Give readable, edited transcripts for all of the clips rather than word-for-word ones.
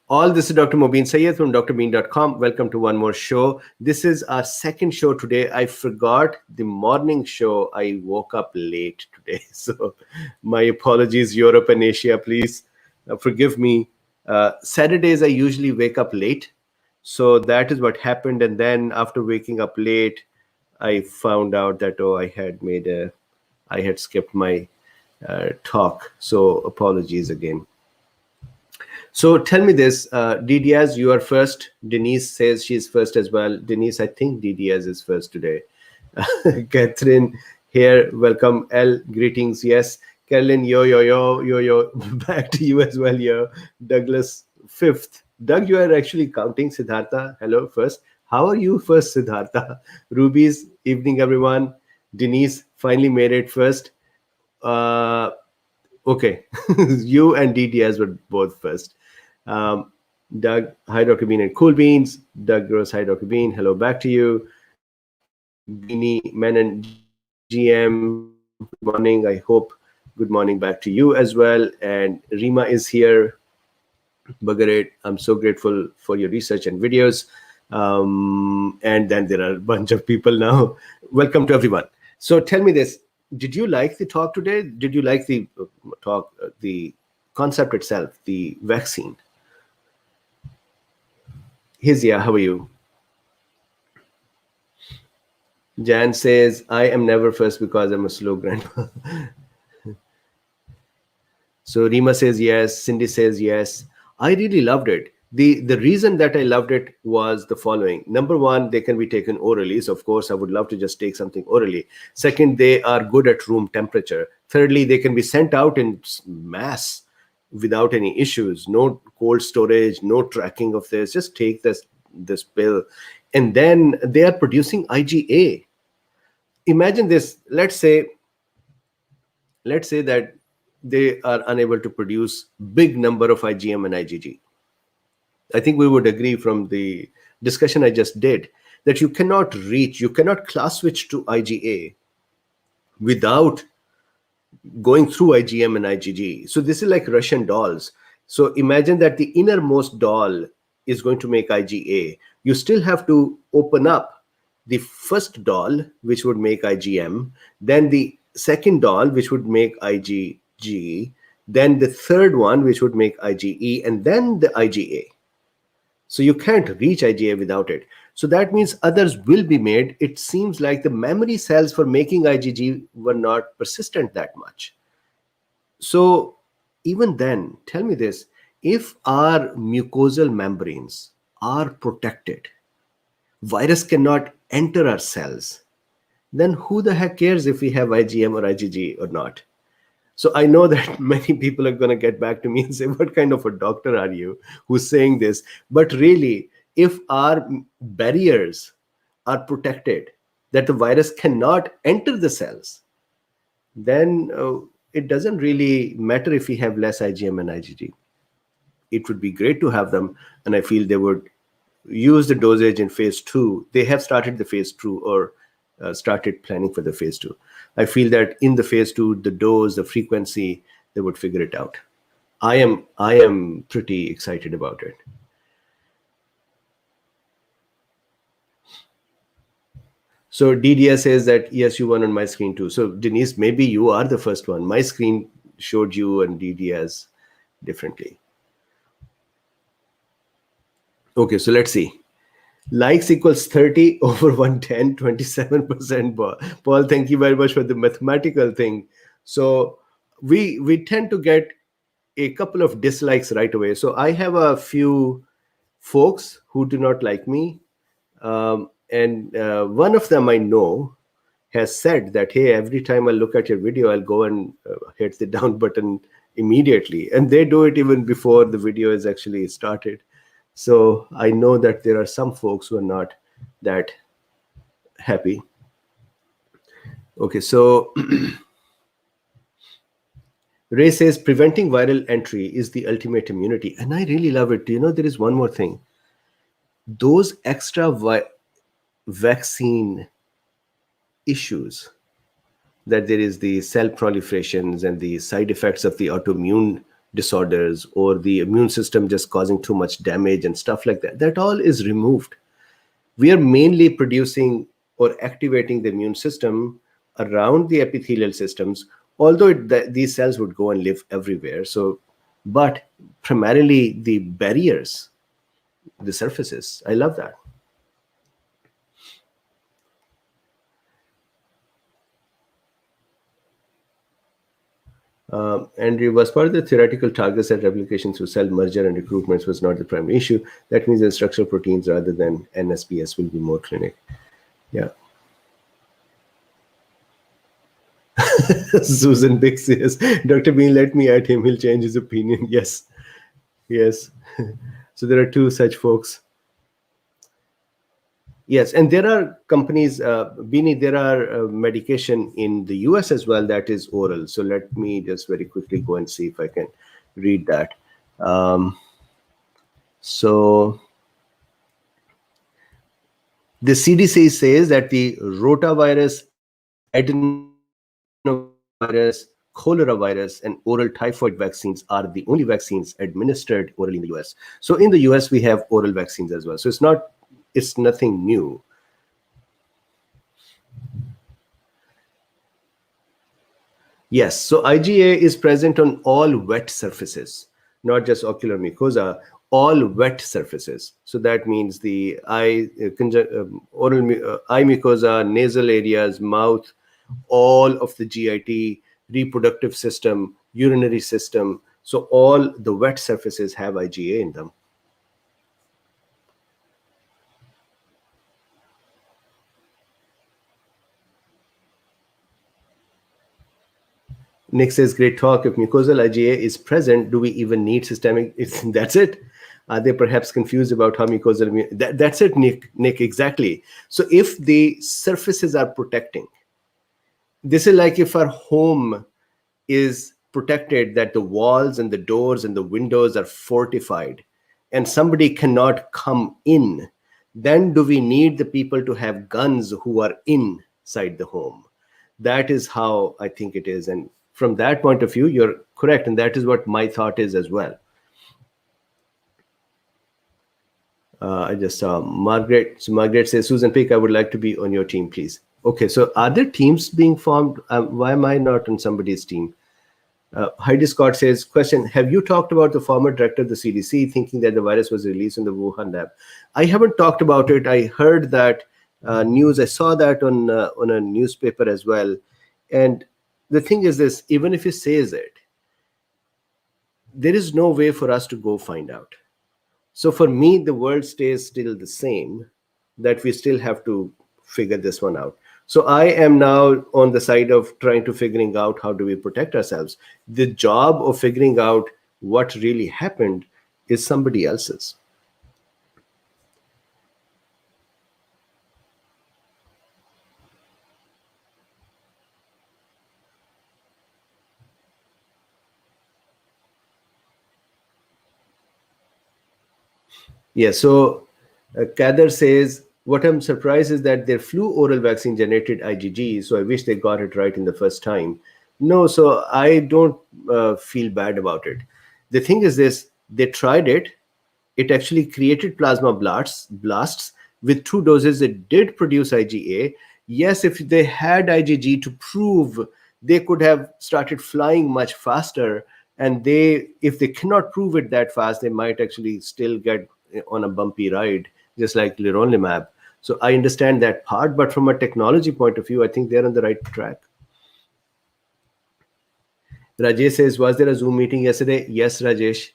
All, this is Dr. Mobeen Sayed from drbeen.com. Welcome to one more show. This is our second show today. I forgot the morning show. I woke up late today. So my apologies, Europe and Asia, please forgive me. Saturdays, I usually wake up late. So that is what happened. And then after waking up late, I found out that, I had skipped my talk. So apologies again. So tell me this, DDS, you are first. Denise says she's first as well. Denise, I think DDS is first today. Catherine here, welcome. L, greetings, yes. Carolyn, yo, back to you as well, yo. Douglas, fifth. Doug, you are actually counting. Siddhartha, hello, first. How are you first, Siddhartha? Ruby's, evening, everyone. Denise finally made it first. Okay, you and DDS were both first. Doug, hi, Dr. Bean and Cool Beans. Doug Gross, hi, Dr. Bean. Hello, back to you. Beanie, Menon, GM, good morning. I hope good morning back to you as well. And Rima is here. Bagaret, I'm so grateful for your research and videos. And then there are a bunch of people now. Welcome to everyone. So tell me this. Did you like the talk today? Did you like the talk, the concept itself, the vaccine? Hizia, how are you? Jan says, I am never first because I'm a slow grandma. So Rima says yes. Cindy says yes. I really loved it. The reason that I loved it was the following. Number one, they can be taken orally. So of course, I would love to just take something orally. Second, they are good at room temperature. Thirdly, they can be sent out in mass without any issues. No cold storage, no tracking of this. Just take this pill. And then they are producing IgA. Imagine this. Let's say that they are unable to produce big number of IgM and IgG. I think we would agree from the discussion I just did that you cannot class switch to IgA without going through IgM and IgG. So this is like Russian dolls. So imagine that the innermost doll is going to make IgA. You still have to open up the first doll, which would make IgM, then the second doll, which would make IgG, then the third one, which would make IgE, and then the IgA. So you can't reach IgA without it. So that means others will be made. It seems like the memory cells for making IgG were not persistent that much. So even then, tell me this, if our mucosal membranes are protected, virus cannot enter our cells, then who the heck cares if we have IgM or IgG or not? So I know that many people are going to get back to me and say, what kind of a doctor are you who's saying this? But really, if our barriers are protected, that the virus cannot enter the cells, then it doesn't really matter if we have less IgM and IgG. It would be great to have them. And I feel they would use the dosage in phase 2. They have started the phase 2 or started planning for the phase 2. I feel that in the phase 2, the dose, the frequency, they would figure it out. I am pretty excited about it. So DDS says that, yes, you won on my screen too. So Denise, maybe you are the first one. My screen showed you and DDS differently. Okay, so let's see. Likes equals 30 over 110, 27%. Paul, thank you very much for the mathematical thing. So we tend to get a couple of dislikes right away. So I have a few folks who do not like me. And one of them I know has said that, hey, every time I look at your video, I'll go and hit the down button immediately. And they do it even before the video is actually started. So I know that there are some folks who are not that happy. Okay, so Ray says preventing viral entry is the ultimate immunity. And I really love it. You know, there is one more thing. Those extra vaccine issues, that there is the cell proliferations and the side effects of the autoimmune disorders or the immune system just causing too much damage and stuff like that. That all is removed. We are mainly producing or activating the immune system around the epithelial systems, although these cells would go and live everywhere. So, but primarily the barriers, the surfaces. I love that. Andrew, was part of the theoretical targets that replication through cell merger and recruitments was not the primary issue. That means that structural proteins rather than NSPS will be more clinic. Yeah. Susan Bix says, Dr. Bean, let me at him. He'll change his opinion. Yes. Yes. So there are two such folks. Yes, and there are companies, Beanie, there are medication in the US as well that is oral. So let me just very quickly go and see if I can read that. So the CDC says that the rotavirus, adenovirus, cholera virus, and oral typhoid vaccines are the only vaccines administered orally in the US. So in the US, we have oral vaccines as well. So it's nothing new. Yes, so IgA is present on all wet surfaces, not just ocular mucosa, all wet surfaces. So that means the eye, eye mucosa, nasal areas, mouth, all of the GIT, reproductive system, urinary system. So all the wet surfaces have IgA in them. Nick says, great talk. If mucosal IgA is present, do we even need systemic? That's it. Are they perhaps confused about how mucosal? That's it, Nick, exactly. So if the surfaces are protecting, this is like if our home is protected, that the walls and the doors and the windows are fortified and somebody cannot come in, then do we need the people to have guns who are inside the home? That is how I think it is. And from that point of view, you're correct. And that is what my thought is as well. I just saw Margaret. So Margaret says, Susan Pick, I would like to be on your team, please. Okay, so are there teams being formed? Why am I not on somebody's team? Heidi Scott says, question, have you talked about the former director of the CDC thinking that the virus was released in the Wuhan lab? I haven't talked about it. I heard that news. I saw that on a newspaper as well. And the thing is this, even if he says it, there is no way for us to go find out. So for me, the world stays still the same, that we still have to figure this one out. So I am now on the side of trying to figuring out how do we protect ourselves. The job of figuring out what really happened is somebody else's. Yeah, so Kader says, what I'm surprised is that their flu oral vaccine generated IgG, so I wish they got it right in the first time. No, so I don't feel bad about it. The thing is this, they tried it. It actually created plasma blasts. With 2 doses, it did produce IgA. Yes, if they had IgG to prove, they could have started flying much faster. And if they cannot prove it that fast, they might actually still get on a bumpy ride, just like leronlimab. So I understand that part, but from a technology point of view, I think they're on the right track. Rajesh says, was there a Zoom meeting yesterday? Yes, Rajesh.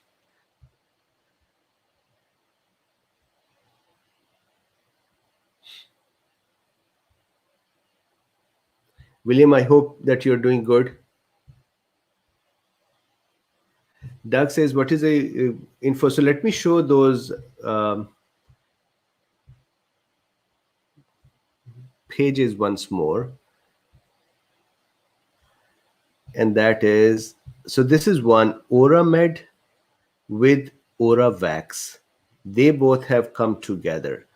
William, I hope that you're doing good. Doug says, what is the info? So let me show those pages once more. And that is, so this is one, Oramed with Oravax. They both have come together.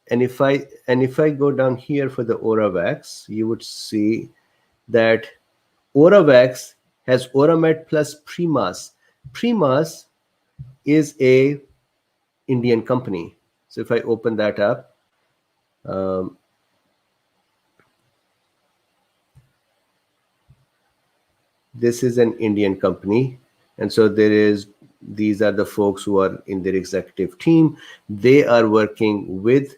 And if I go down here for the Oravax, you would see that Oravax has Oramed plus Primas. Primas is a Indian company. So if I open that up, um, this is an Indian company, and so these are the folks who are in their executive team. They are working with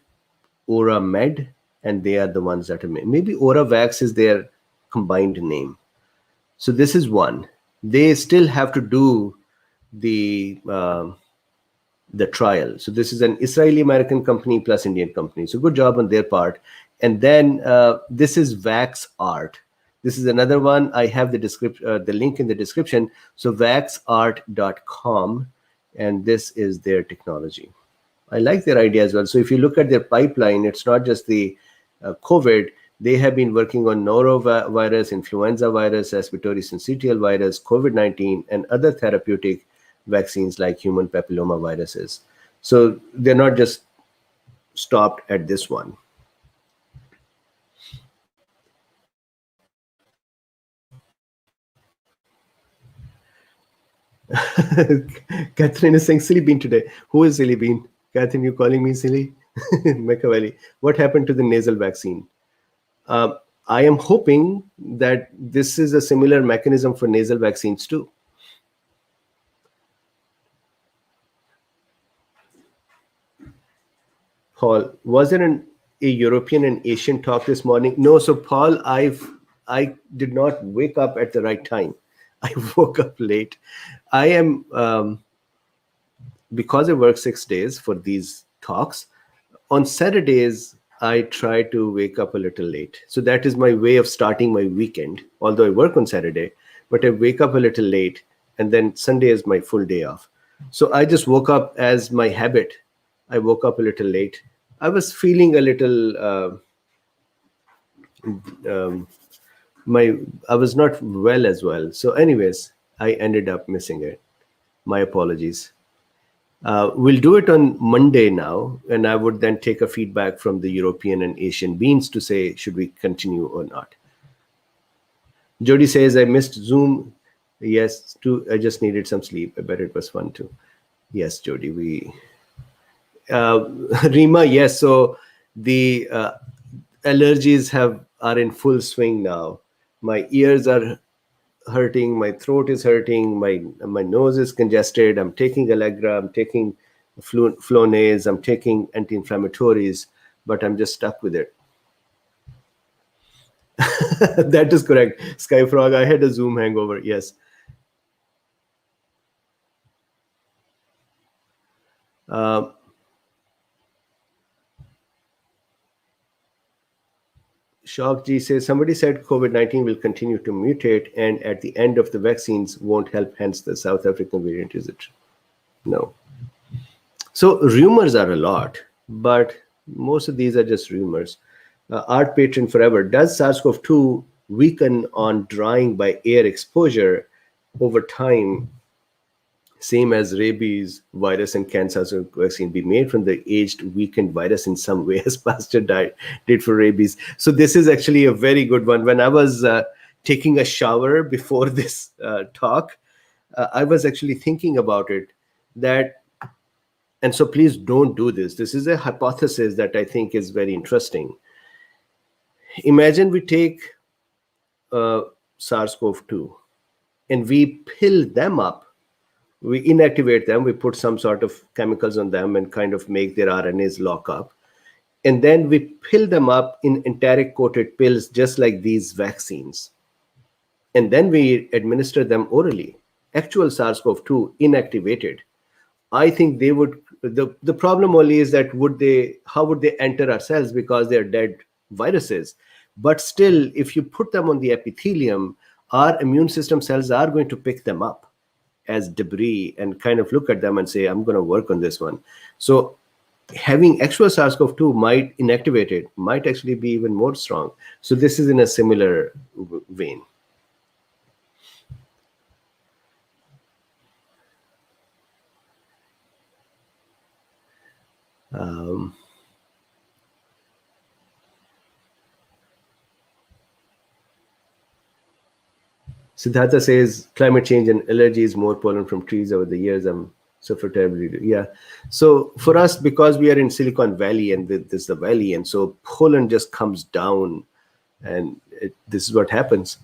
Aura Med, and they are the ones that are maybe Aura Vax is their combined name. So this is one. They still have to do the the trial. So this is an Israeli American company plus Indian company. So good job on their part. And then this is Waxart. This is another one. I have the link in the description. So waxart.com, and this is their technology. I like their idea as well. So if you look at their pipeline, it's not just the COVID. They have been working on norovirus, influenza virus, respiratory syncytial virus, COVID-19, and other therapeutic vaccines like human papilloma viruses. So they're not just stopped at this one. Catherine is saying silly bean today. Who is silly bean? Catherine, you calling me silly? Machiavelli. What happened to the nasal vaccine? I am hoping that this is a similar mechanism for nasal vaccines too. Paul, was there a European and Asian talk this morning? No. So Paul, I did not wake up at the right time. I woke up late. I am because I work 6 days for these talks. On Saturdays, I try to wake up a little late. So that is my way of starting my weekend. Although I work on Saturday, but I wake up a little late, and then Sunday is my full day off. So I just woke up as my habit. I woke up a little late. I was feeling a little I was not well as well. So, anyways, I ended up missing it. My apologies. We'll do it on Monday now, and I would then take a feedback from the European and Asian beans to say should we continue or not. Jody says I missed Zoom. Yes, too. I just needed some sleep. I bet it was fun too. Yes, Jody. Rima, yes. So the allergies are in full swing now. My ears are hurting, my throat is hurting, my nose is congested. I'm taking Allegra, I'm taking Flonase, I'm taking anti-inflammatories, but I'm just stuck with it. That is correct, Skyfrog. I had a Zoom hangover. Yes. Shockji says somebody said COVID-19 will continue to mutate, and at the end of the vaccines won't help. Hence the South African variant. Is it? No. So rumors are a lot, but most of these are just rumors. Art Patron Forever. Does SARS-CoV-2 weaken on drying by air exposure over time, same as rabies virus and cancer vaccine be made from the aged weakened virus in some way, as Pastor did for rabies? So this is actually a very good one. When I was taking a shower before this talk, I was actually thinking about it, and so please don't do this. This is a hypothesis that I think is very interesting. Imagine we take SARS-CoV-2 and we pill them up. We inactivate them, we put some sort of chemicals on them and kind of make their RNAs lock up. And then we pill them up in enteric coated pills, just like these vaccines. And then we administer them orally. Actual SARS-CoV-2 inactivated. I think they would, the problem only is that how would they enter our cells, because they're dead viruses. But still, if you put them on the epithelium, our immune system cells are going to pick them up as debris and kind of look at them and say, I'm going to work on this one. So having actual SARS-CoV-2 might inactivate it, might actually be even more strong. So this is in a similar vein. Siddhartha says climate change and allergies, more pollen from trees over the years. I'm suffer terribly. Yeah. So for us, because we are in Silicon Valley and this is the valley, and so pollen just comes down, and this is what happens.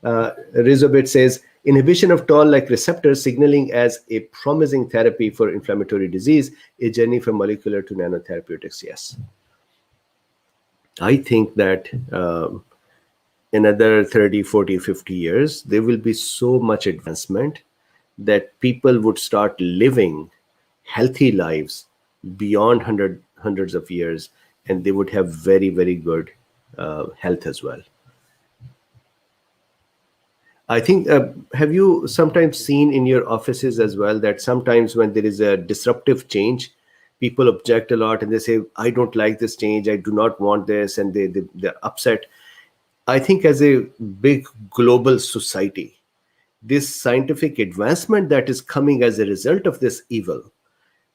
Rizobit says inhibition of toll like receptors signaling as a promising therapy for inflammatory disease, a journey from molecular to nanotherapeutics. Yes. I think that another 30, 40, 50 years, there will be so much advancement that people would start living healthy lives beyond hundreds of years, and they would have very, very good health as well. I think, have you sometimes seen in your offices as well that sometimes when there is a disruptive change, people object a lot and they say, I don't like this change, I do not want this, and they're upset. I think as a big global society, this scientific advancement that is coming as a result of this evil,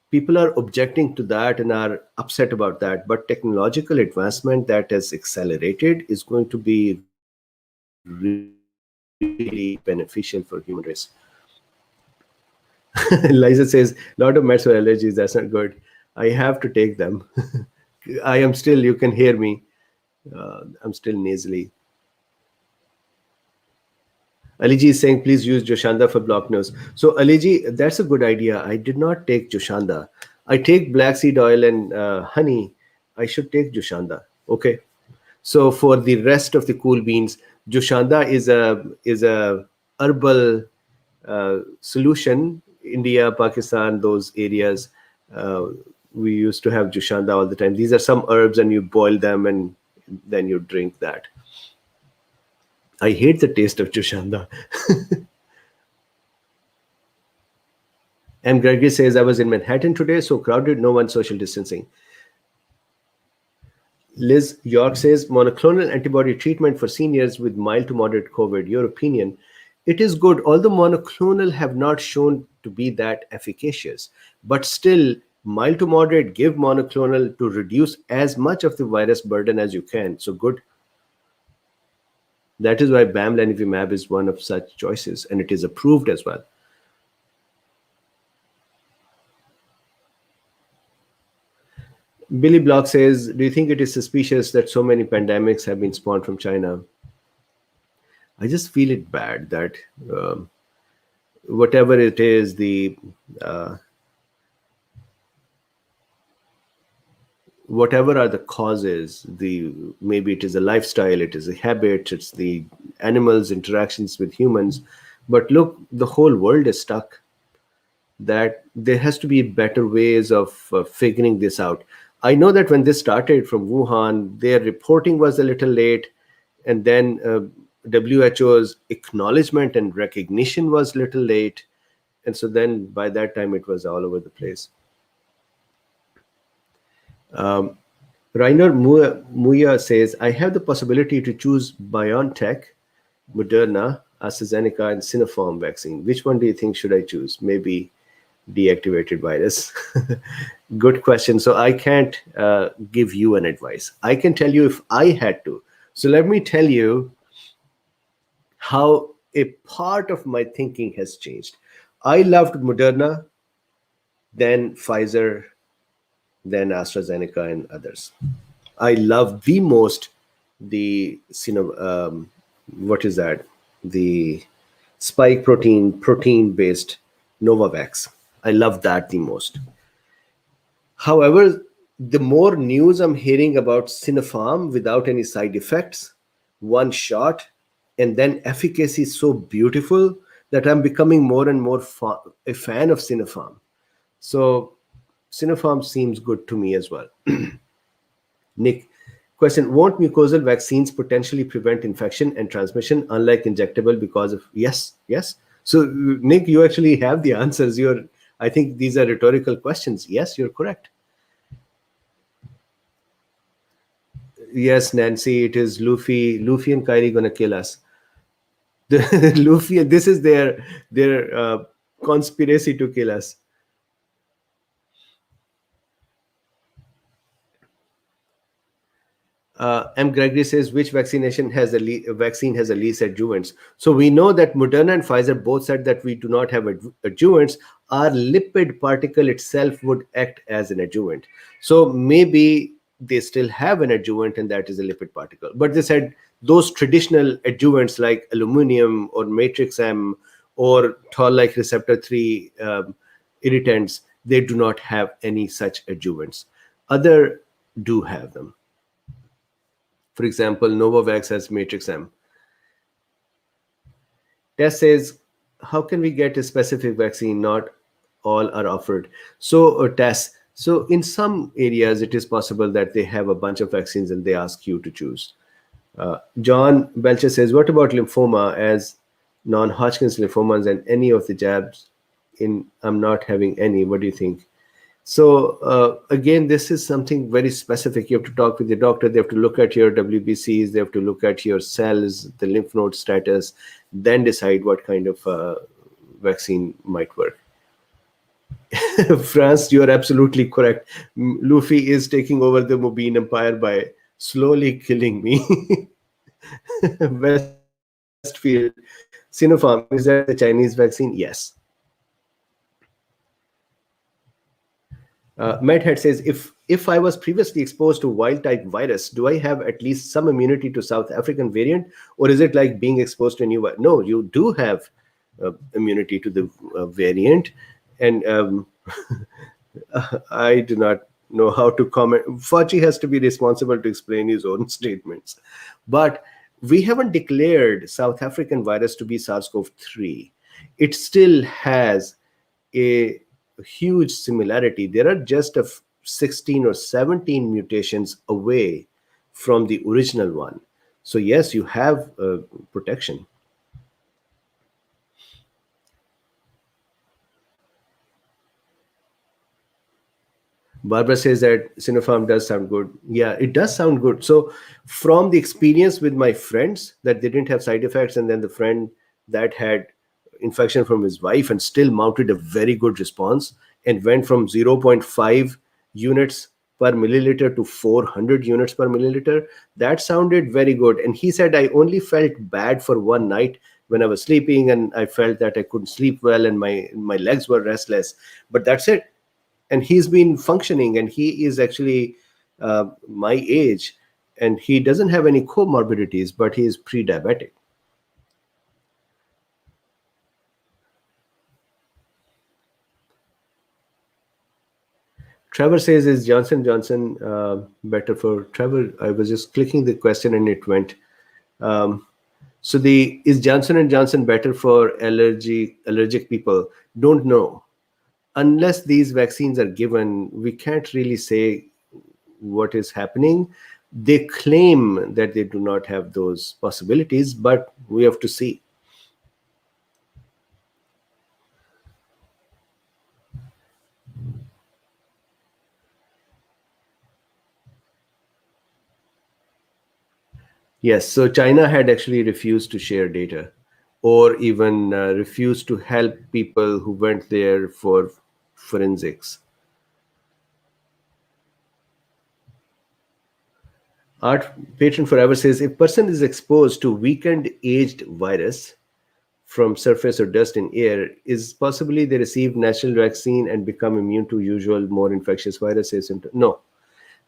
people are objecting to that and are upset about that. But technological advancement that has accelerated is going to be really beneficial for human race. Liza says, lot of meds for allergies, that's not good. I have to take them. I am still, you can hear me. I'm still nasally. Aliji is saying, please use Joshanda for blocked nose. So, Aliji, that's a good idea. I did not take Joshanda. I take black seed oil and honey. I should take Joshanda. Okay. So, for the rest of the cool beans, Joshanda is a herbal solution. India, Pakistan, those areas, uh, we used to have Joshanda all the time. These are some herbs, and you boil them and then you drink that. I hate the taste of Joshanda. M. Gregory says, I was in Manhattan today, so crowded, no one social distancing. Liz York says, monoclonal antibody treatment for seniors with mild to moderate COVID. Your opinion? It is good, although monoclonal have not shown to be that efficacious. But still, mild to moderate, give monoclonal to reduce as much of the virus burden as you can. So good. That is why bamlanivimab is one of such choices, and it is approved as well. Billy Block says, do you think it is suspicious that so many pandemics have been spawned from China? I just feel it bad that whatever it is, the uh, whatever are the causes, the maybe it is a lifestyle, it is a habit, it's the animals' interactions with humans. But look, the whole world is stuck. That there has to be better ways of figuring this out. I know that when this started from Wuhan, their reporting was a little late, and then WHO's acknowledgement and recognition was a little late, and so then by that time it was all over the place. Rainer Muya says, I have the possibility to choose BioNTech, Moderna, AstraZeneca, and Sinopharm vaccine. Which one do you think should I choose? Maybe deactivated virus. Good question. So I can't give you an advice. I can tell you if I had to. So let me tell you how a part of my thinking has changed. I loved Moderna, then Pfizer, then AstraZeneca, and others. I love the most the what is that? The spike protein based Novavax. I love that the most. However, the more news I'm hearing about Sinopharm without any side effects, one shot, and then efficacy is so beautiful that I'm becoming more and more a fan of Sinopharm. So Sinopharm seems good to me as well. Nick, question: won't mucosal vaccines potentially prevent infection and transmission, unlike injectable? Because of yes, yes. So Nick, you actually have the answers. I think these are rhetorical questions. Yes, you're correct. Yes, Nancy, it is Luffy. Luffy and Kyrie gonna kill us. Luffy, this is their conspiracy to kill us. M. Gregory says, which vaccine has a least adjuvants? So we know that Moderna and Pfizer both said that we do not have adjuvants. Our lipid particle itself would act as an adjuvant. So maybe they still have an adjuvant, and that is a lipid particle. But they said those traditional adjuvants like aluminum or matrix M or toll-like receptor 3 irritants, they do not have any such adjuvants. Other do have them. For example, Novavax has matrix M. Tess says, how can we get a specific vaccine? Not all are offered. So, Tess, so in some areas, it is possible that they have a bunch of vaccines and they ask you to choose. John Belcher says, what about lymphoma as non-Hodgkin's lymphomas and any of the jabs I'm not having any. What do you think? So again, this is something very specific. You have to talk with your doctor. They have to look at your WBCs. They have to look at your cells, the lymph node status, then decide what kind of vaccine might work. France, you are absolutely correct. Luffy is taking over the Mobeen Empire by slowly killing me. Westfield, Sinopharm, is that the Chinese vaccine? Yes. Medhead says, if I was previously exposed to wild type virus, do I have at least some immunity to South African variant, or is it like being exposed to a new virus? No, you do have immunity to the variant, and I do not know how to comment. Fauci has to be responsible to explain his own statements, but we haven't declared South African virus to be SARS-CoV-3. It still has a huge similarity. There are just 16 or 17 mutations away from the original one. So yes, you have protection. Barbara says that Sinopharm does sound good. Yeah, it does sound good. So from the experience with my friends that they didn't have side effects, and then the friend that had infection from his wife and still mounted a very good response and went from 0.5 units per milliliter to 400 units per milliliter, that sounded very good. And he said, I only felt bad for one night when I was sleeping, and I felt that I couldn't sleep well and my legs were restless, but that's it. And he's been functioning, and he is actually my age, and he doesn't have any comorbidities, but he is pre-diabetic. Trevor says, is Johnson Johnson better for Trevor? I was just clicking the question and it went. So is Johnson & Johnson better for allergic people? Don't know. Unless these vaccines are given, we can't really say what is happening. They claim that they do not have those possibilities, but we have to see. Yes, so China had actually refused to share data, or even refused to help people who went there for forensics. Art Patron Forever says, if person is exposed to weakened aged virus from surface or dust in air, is possibly they receive natural vaccine and become immune to usual more infectious viruses? No.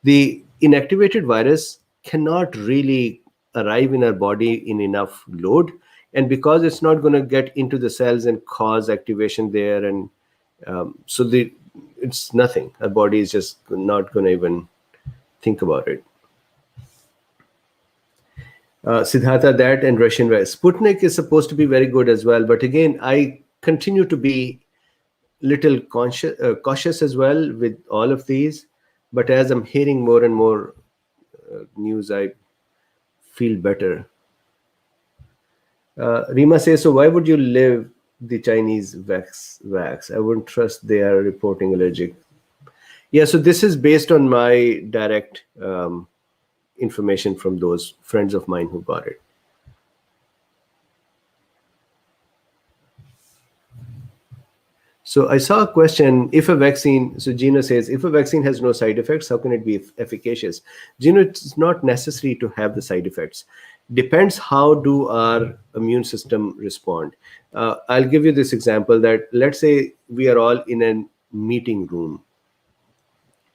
The inactivated virus cannot really arrive in our body in enough load, and because it's not going to get into the cells and cause activation there, and it's nothing. Our body is just not going to even think about it. Siddhartha, that and Russian virus. Sputnik is supposed to be very good as well, but again, I continue to be little cautious as well with all of these. But as I'm hearing more and more news, I feel better. Rima says, so why would you leave the Chinese vax? I wouldn't trust they are reporting allergic. Yeah, so this is based on my direct information from those friends of mine who got it. So I saw a question, if a vaccine, so Gino says, if a vaccine has no side effects, how can it be efficacious? Gino, it's not necessary to have the side effects. Depends how do our immune system respond. I'll give you this example that let's say we are all in a meeting room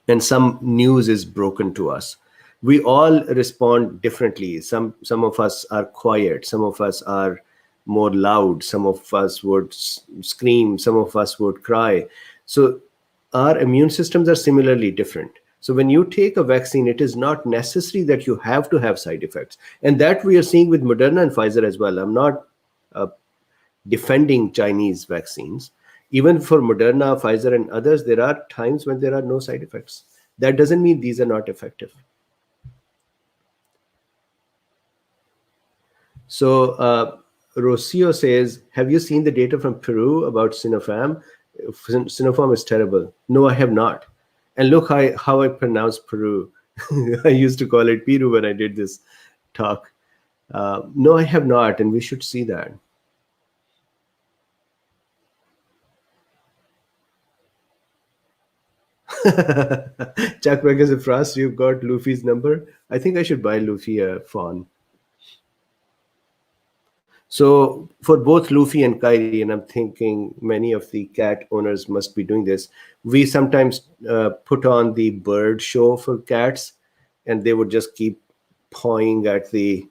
and some news is broken to us. We all respond differently. Some of us are quiet, some of us are more loud, some of us would scream, some of us would cry. So our immune systems are similarly different. So when you take a vaccine, it is not necessary that you have to have side effects, and that we are seeing with Moderna and Pfizer as well. I'm not uh, defending Chinese vaccines. Even for Moderna, Pfizer, and others, there are times when there are no side effects. That doesn't mean these are not effective. So Rocio says, have you seen the data from Peru about Sinopharm? Sinopharm is terrible. No, I have not. And look how I pronounce Peru. I used to call it Peru when I did this talk. No, I have not, and we should see that. Chuck Vegas of Frost, you've got Luffy's number. I think I should buy Luffy a fawn. So for both Luffy and Kyrie, and I'm thinking many of the cat owners must be doing this, we sometimes put on the bird show for cats, and they would just keep pawing at the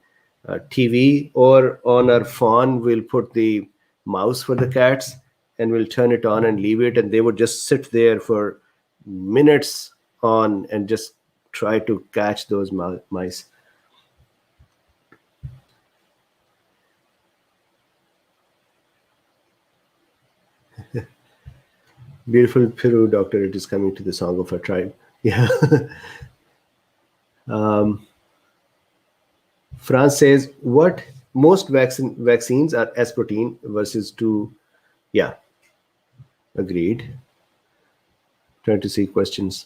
TV, or on our fawn, we'll put the mouse for the cats and we'll turn it on and leave it, and they would just sit there for minutes on and just try to catch those mice. Beautiful Peru, doctor, it is coming to the song of our tribe. Yeah. France says, what most vaccines are S protein versus 2. Yeah, agreed. Trying to see questions.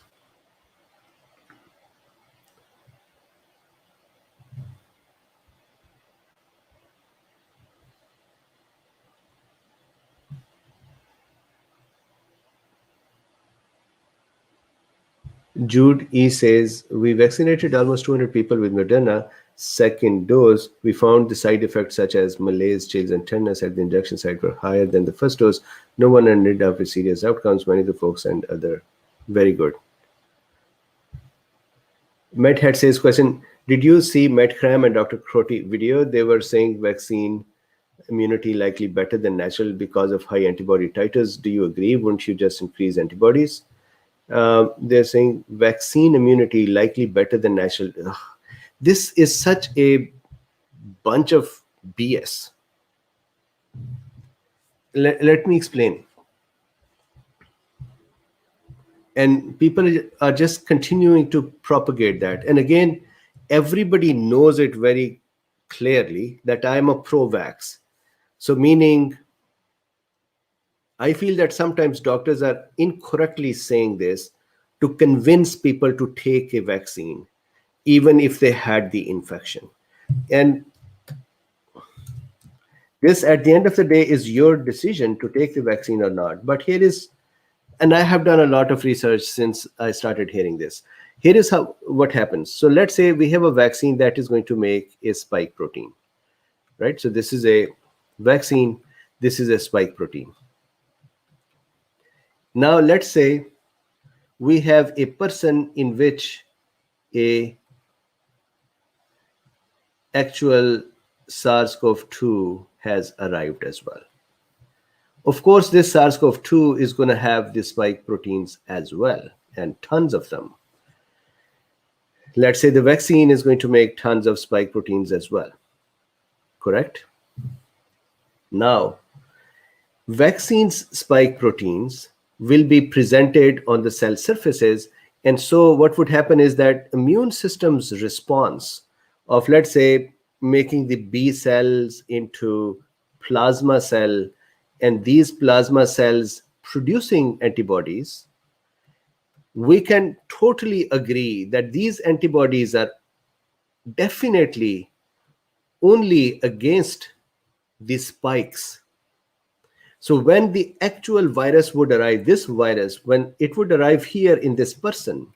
Jude E says, we vaccinated almost 200 people with Moderna second dose. We found the side effects such as malaise, chills, and tenderness at the injection site were higher than the first dose. No one ended up with serious outcomes. Many of the folks and other. Very good. MedHead says, question, did you see Medcram and Dr. Crotty video? They were saying vaccine immunity likely better than natural because of high antibody titers. Do you agree? Wouldn't you just increase antibodies? They're saying vaccine immunity likely better than natural. Ugh. This is such a bunch of BS. Let me explain. And people are just continuing to propagate that. And again, everybody knows it very clearly that I'm a pro-vax. So meaning, I feel that sometimes doctors are incorrectly saying this to convince people to take a vaccine, even if they had the infection. And this, at the end of the day, is your decision to take the vaccine or not. But here is, and I have done a lot of research since I started hearing this. Here is what happens. So let's say we have a vaccine that is going to make a spike protein, right? So this is a vaccine. This is a spike protein. Now let's say we have a person in which a actual SARS-CoV-2 has arrived as well. Of course, this SARS-CoV-2 is going to have the spike proteins as well, and tons of them. Let's say the vaccine is going to make tons of spike proteins as well. Correct? Now, vaccines spike proteins will be presented on the cell surfaces. And so what would happen is that immune system's response of, let's say, making the B cells into plasma cell, and these plasma cells producing antibodies, we can totally agree that these antibodies are definitely only against the spikes. So when the actual virus would arrive, this virus, when it would arrive here in this person,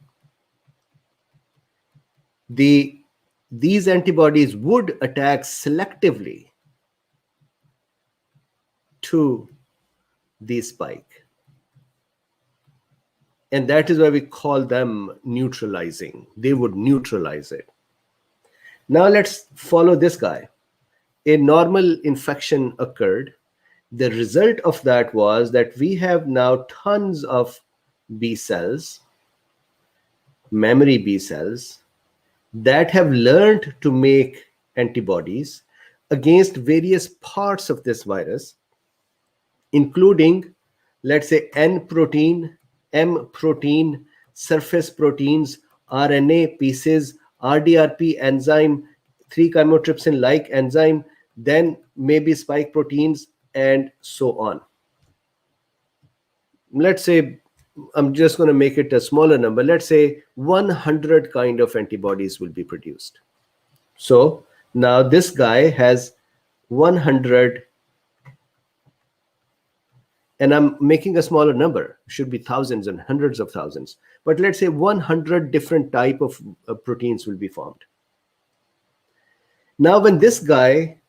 these antibodies would attack selectively to the spike. And that is why we call them neutralizing. They would neutralize it. Now let's follow this guy. A normal infection occurred. The result of that was that we have now tons of B cells, memory B cells, that have learned to make antibodies against various parts of this virus, including, let's say, N protein, M protein, surface proteins, RNA pieces, RDRP enzyme, 3-chymotrypsin-like enzyme, then maybe spike proteins, and so on. Let's say, I'm just going to make it a smaller number. Let's say 100 kind of antibodies will be produced. So now this guy has 100, and I'm making a smaller number, should be thousands and hundreds of thousands. But let's say 100 different type of proteins will be formed. Now, when this guy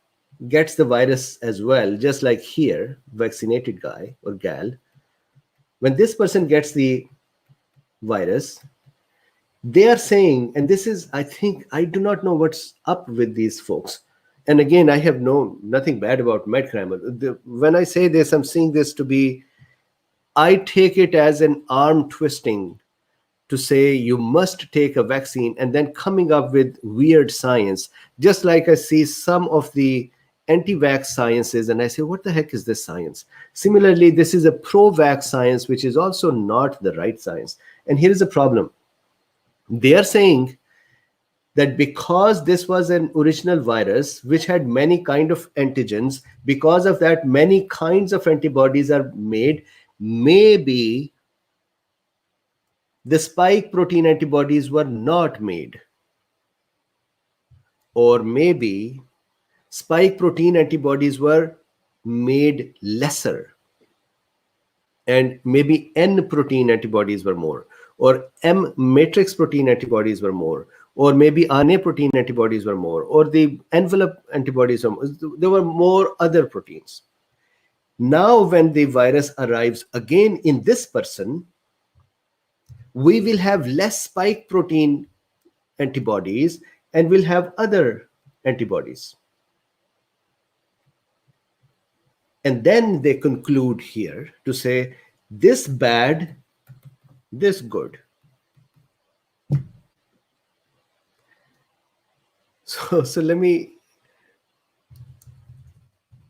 gets the virus as well, just like here, vaccinated guy or gal, when this person gets the virus, they are saying, and this is, I think, I do not know what's up with these folks. And again, I have nothing bad about medcrime. When I say this, I'm seeing this to be, I take it as an arm twisting to say you must take a vaccine and then coming up with weird science, just like I see some of the anti-vax sciences and I say, what the heck is this science? Similarly, this is a pro-vax science, which is also not the right science. And here is the problem. They are saying that because this was an original virus, which had many kind of antigens, because of that, many kinds of antibodies are made, maybe the spike protein antibodies were not made. Or maybe spike protein antibodies were made lesser. And maybe N protein antibodies were more. Or M matrix protein antibodies were more. Or maybe RNA protein antibodies were more. Or the envelope antibodies were more. There were more other proteins. Now, when the virus arrives again in this person, we will have less spike protein antibodies and we'll have other antibodies. And then they conclude here to say, this bad, this good. So let me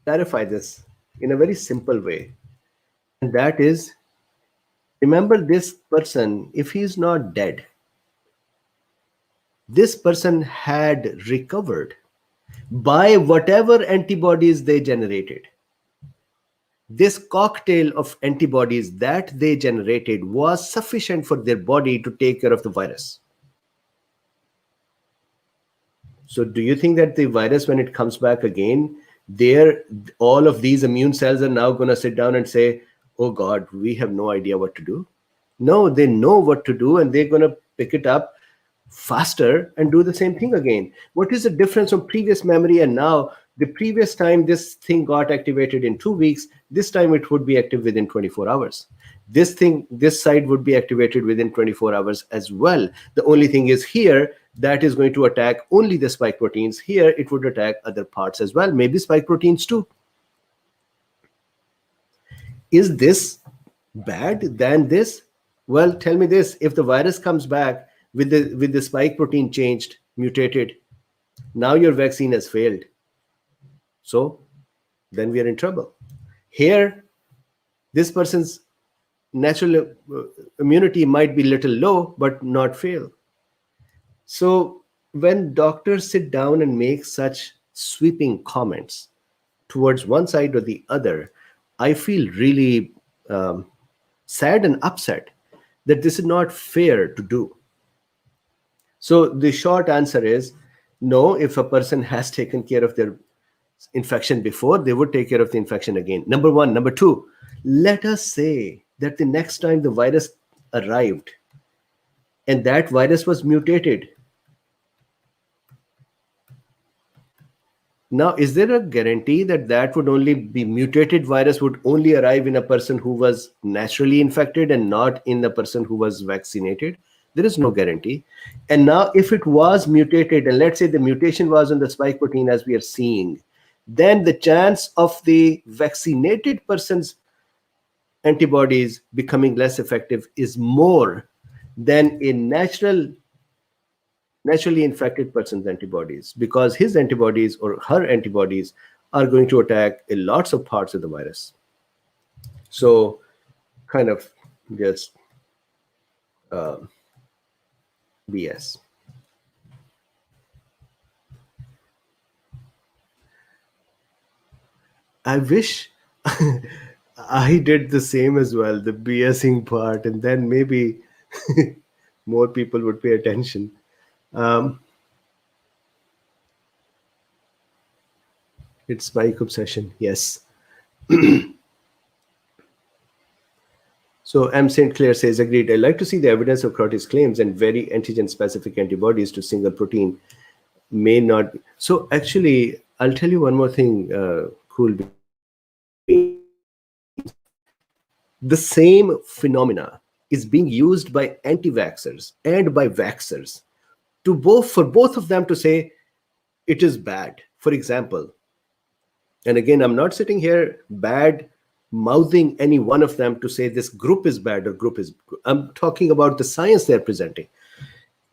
clarify this in a very simple way. And that is, remember this person, if he is not dead, this person had recovered by whatever antibodies they generated. This cocktail of antibodies that they generated was sufficient for their body to take care of the virus. So do you think that the virus, when it comes back again, all of these immune cells are now going to sit down and say, oh God, we have no idea what to do? No, they know what to do and they're going to pick it up faster and do the same thing again. What is the difference from previous memory and now? The previous time this thing got activated in 2 weeks, this time it would be active within 24 hours. This side would be activated within 24 hours as well. The only thing is here, that is going to attack only the spike proteins. Here, it would attack other parts as well, maybe spike proteins too. Is this bad than this? Well, tell me this, if the virus comes back with the spike protein changed, mutated, now your vaccine has failed. So then we are in trouble. Here, this person's natural immunity might be little low, but not fail. So when doctors sit down and make such sweeping comments towards one side or the other, I feel really sad and upset that this is not fair to do. So the short answer is no. If a person has taken care of their infection before, they would take care of the infection again. Number one. Number two, let us say that the next time the virus arrived and that virus was mutated. Now, is there a guarantee that that would only be mutated virus would only arrive in a person who was naturally infected and not in the person who was vaccinated? There is no guarantee. And now, if it was mutated, and let's say the mutation was on the spike protein as we are seeing, then the chance of the vaccinated person's antibodies becoming less effective is more than a naturally infected person's antibodies, because his antibodies or her antibodies are going to attack lots of parts of the virus. So kind of just BS. I wish I did the same as well, the BSing part, and then maybe more people would pay attention. It's spike obsession, yes. So M. St. Clair says, agreed. I like to see the evidence of Crotty's claims, and very antigen-specific antibodies to single protein may not. So actually, I'll tell you one more thing, cool. The same phenomena is being used by anti-vaxxers and by vaxxers for both of them to say it is bad. For example, and again, I'm not sitting here bad mouthing any one of them to say this group is bad or group is good. I'm talking about the science they're presenting.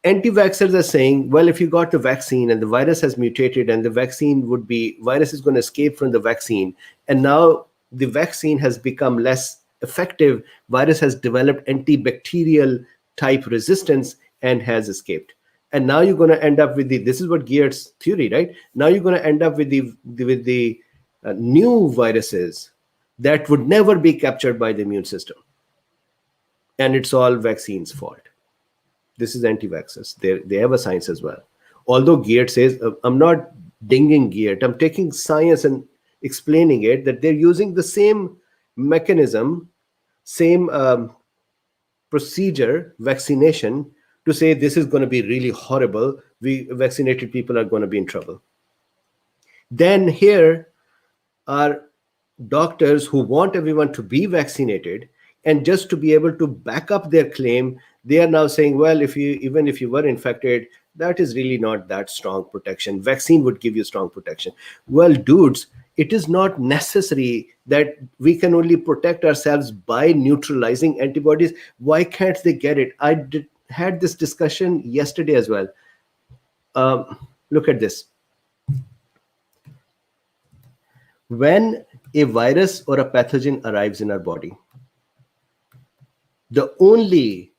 Anti-vaxxers are saying, well, if you got the vaccine and the virus has mutated and the virus is going to escape from the vaccine, and now the vaccine has become less effective, virus has developed antibacterial type resistance and has escaped. And now you're going to end up with this is what Geert's theory, right? Now you're going to end up with the new viruses that would never be captured by the immune system. And it's all vaccines' fault. This is anti-vaxxers. They have a science as well. Although Geert says, I'm not dinging Geert, I'm taking science and explaining it, that they're using the same mechanism, same procedure, vaccination, to say this is going to be really horrible. Vaccinated people are going to be in trouble. Then here are doctors who want everyone to be vaccinated, and just to be able to back up their claim, they are now saying, well, even if you were infected, that is really not that strong protection. Vaccine would give you strong protection. Well, dudes, it is not necessary that we can only protect ourselves by neutralizing antibodies. Why can't they get it? Had this discussion yesterday as well. Look at this. When a virus or a pathogen arrives in our body, the only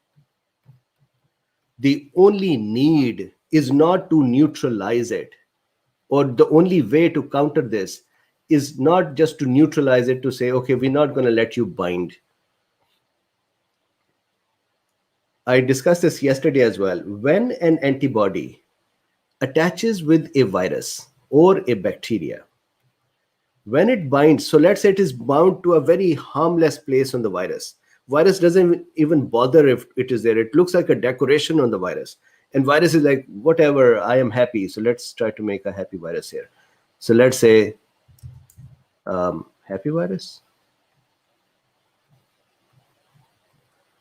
need is not to neutralize it, or the only way to counter this is not just to neutralize it, to say, okay, we're not going to let you bind. I discussed this yesterday as well. When an antibody attaches with a virus or a bacteria, when it binds, so let's say it is bound to a very harmless place on the virus. Virus doesn't even bother if it is there. It looks like a decoration on the virus. And virus is like, whatever, I am happy. So let's try to make a happy virus here. So let's say happy virus.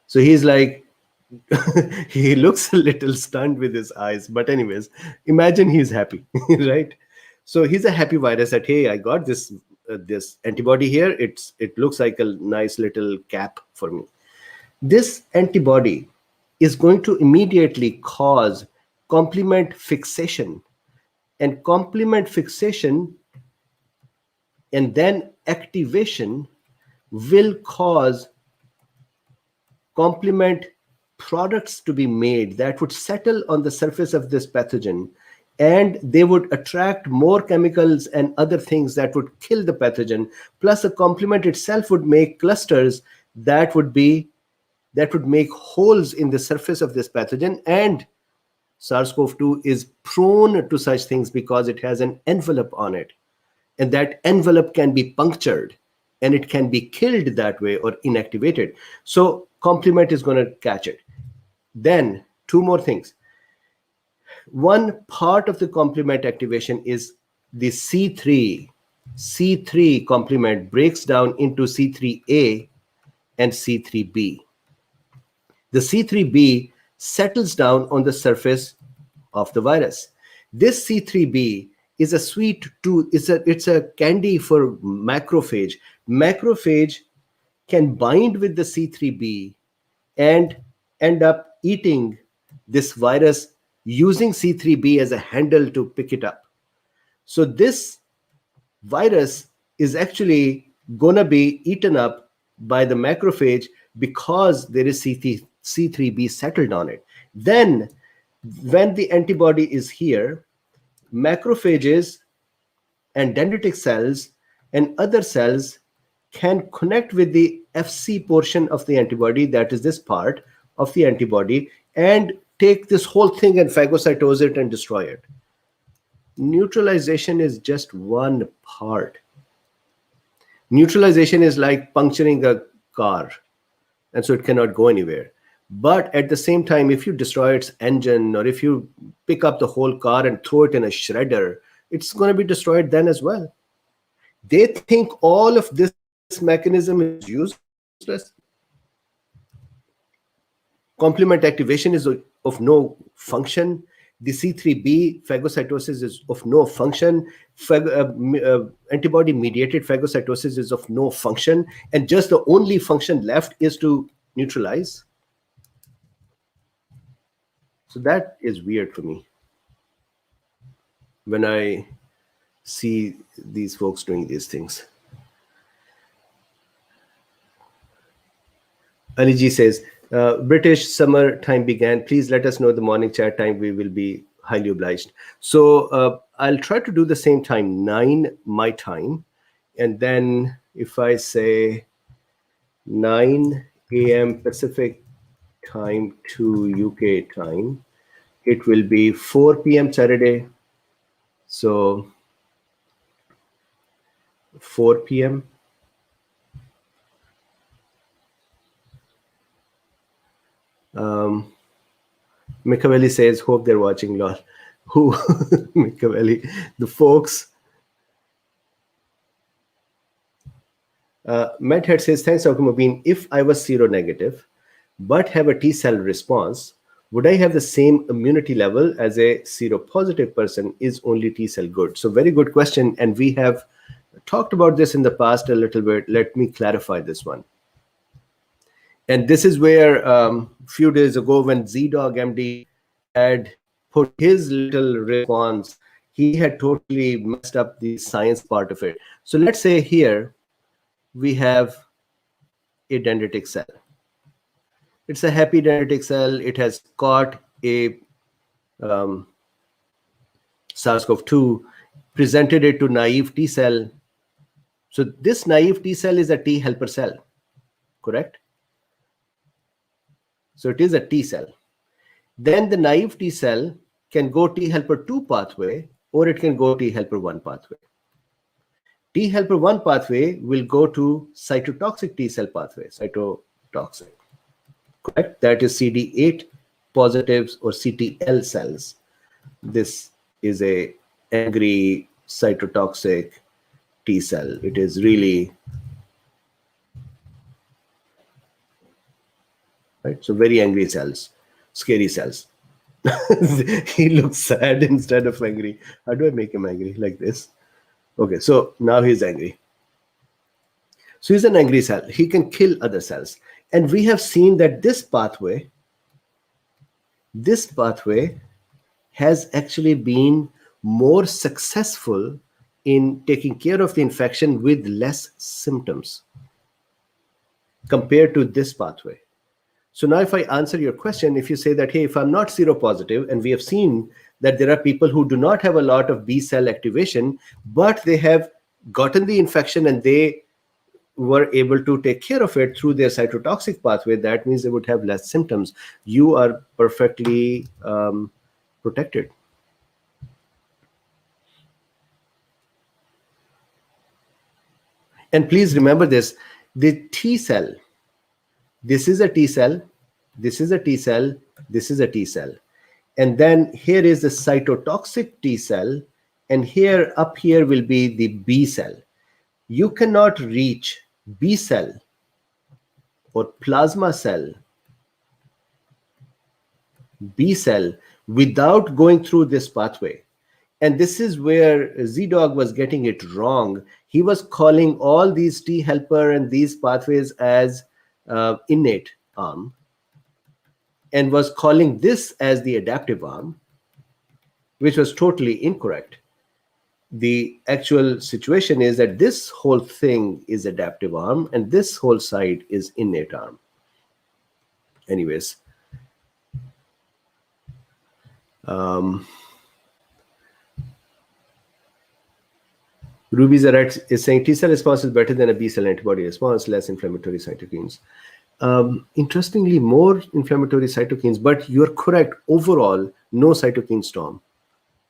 So he's like, he looks a little stunned with his eyes. But anyways, imagine he's happy, right? So he's a happy virus that, hey, I got this antibody here. It looks like a nice little cap for me. This antibody is going to immediately cause complement fixation, and complement fixation and then activation will cause complement products to be made that would settle on the surface of this pathogen, and they would attract more chemicals and other things that would kill the pathogen. Plus, the complement itself would make clusters that would make holes in the surface of this pathogen. And SARS-CoV-2 is prone to such things because it has an envelope on it. and that envelope can be punctured and it can be killed that way or inactivated. So complement is going to catch it. Then two more things. One part of the complement activation is the C3. C3 complement breaks down into C3A and C3B. The C3B settles down on the surface of the virus. This C3B is a sweet tooth, it's a candy for macrophage. Macrophage can bind with the C3B and end up eating this virus using C3B as a handle to pick it up. So this virus is actually going to be eaten up by the macrophage because there is C3B settled on it. Then when the antibody is here, macrophages and dendritic cells and other cells can connect with the FC portion of the antibody, that is this part of the antibody, and take this whole thing and phagocytose it and destroy it. Neutralization is just one part. Neutralization is like puncturing a car, and so it cannot go anywhere. But at the same time, if you destroy its engine, or if you pick up the whole car and throw it in a shredder, it's going to be destroyed then as well. They think all of this mechanism is useless. Complement activation is of no function. The C3B phagocytosis is of no function. Antibody-mediated phagocytosis is of no function. And just the only function left is to neutralize. So that is weird for me when I see these folks doing these things. Ali Ji says, British summer time began. Please let us know the morning chat time. We will be highly obliged. So I'll try to do the same time, 9 my time. And then if I say 9 a.m. Pacific time to UK time, it will be 4 p.m. Saturday. So 4 p.m. Mikavelli says, hope they're watching, lol. Who? Mikavelli. The folks. Medhead says, thanks, Dr. Mubin. If I was seronegative, but have a T cell response, would I have the same immunity level as a seropositive person? Is only T cell good? So very good question. And we have talked about this in the past a little bit. Let me clarify this one. And this is where a few days ago when ZDog MD had put his little response, he had totally messed up the science part of it. So let's say here we have a dendritic cell. It's a happy dendritic cell. It has caught a SARS-CoV-2, presented it to naive T cell. So this naive T cell is a T helper cell, correct? So it is a T cell. Then the naive T cell can go T helper 2 pathway, or it can go T helper 1 pathway. T helper 1 pathway will go to cytotoxic T cell pathway, cytotoxic, correct? That is CD8 positives or CTL cells. This is a angry cytotoxic T cell. It is really right. So very angry cells, scary cells. He looks sad instead of angry. How do I make him angry? Like this. Okay, so now he's angry. So he's an angry cell. He can kill other cells. And we have seen that this pathway has actually been more successful in taking care of the infection with less symptoms compared to this pathway. So now if I answer your question, if you say that, hey, if I'm not seropositive, and we have seen that there are people who do not have a lot of B cell activation, but they have gotten the infection and they were able to take care of it through their cytotoxic pathway, that means they would have less symptoms. You are perfectly protected. And please remember this, the T cell, this is a T cell, this is a T cell, this is a T cell. And then here is the cytotoxic T cell, and here up here will be the B cell. You cannot reach B cell or plasma cell, B cell, without going through this pathway. And this is where Z-Dog was getting it wrong. He was calling all these T helper and these pathways as innate arm, and was calling this as the adaptive arm, which was totally incorrect. The actual situation is that this whole thing is adaptive arm and this whole side is innate arm. Anyways, Ruby Zarat is saying T cell response is better than a B cell antibody response, less inflammatory cytokines. Interestingly, more inflammatory cytokines, but you're correct. Overall, no cytokine storm.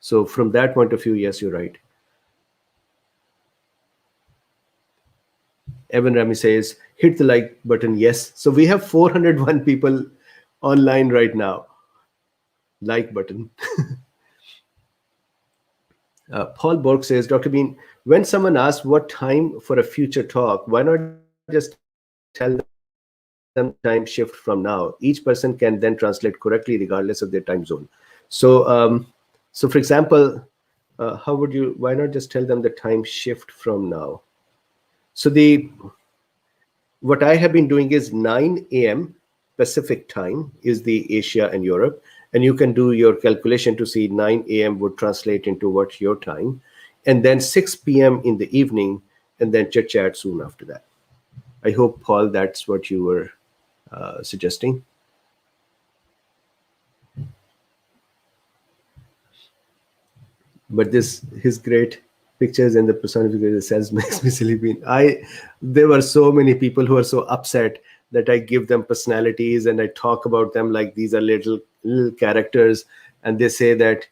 So from that point of view, yes, you're right. Evan Rami says, hit the like button. Yes. So we have 401 people online right now. Like button. Paul Borg says, Dr. Bean, when someone asks what time for a future talk, why not just tell them time shift from now? Each person can then translate correctly regardless of their time zone. So, so for example, why not just tell them the time shift from now? So what I have been doing is 9 a.m. Pacific time is the Asia and Europe. And you can do your calculation to see 9 a.m. would translate into what your time. And then 6 p.m. in the evening, and then chit chat soon after that. I hope, Paul, that's what you were suggesting. But his great pictures and the personification says makes me silly bean. There were so many people who are so upset that I give them personalities and I talk about them like these are little characters, and they say that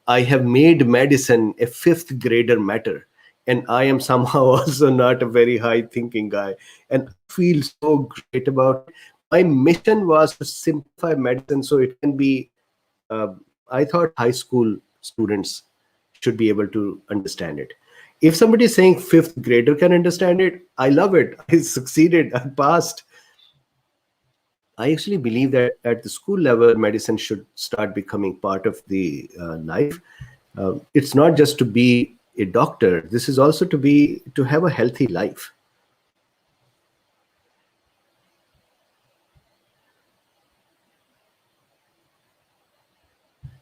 I have made medicine a fifth grader matter, and I am somehow also not a very high thinking guy, and I feel so great about it. My mission was to simplify medicine so it can be I thought high school students should be able to understand it. If somebody is saying fifth grader can understand it, I love it. I succeeded. I passed. I actually believe that at the school level, medicine should start becoming part of the life. It's not just to be a doctor. This is also to have a healthy life.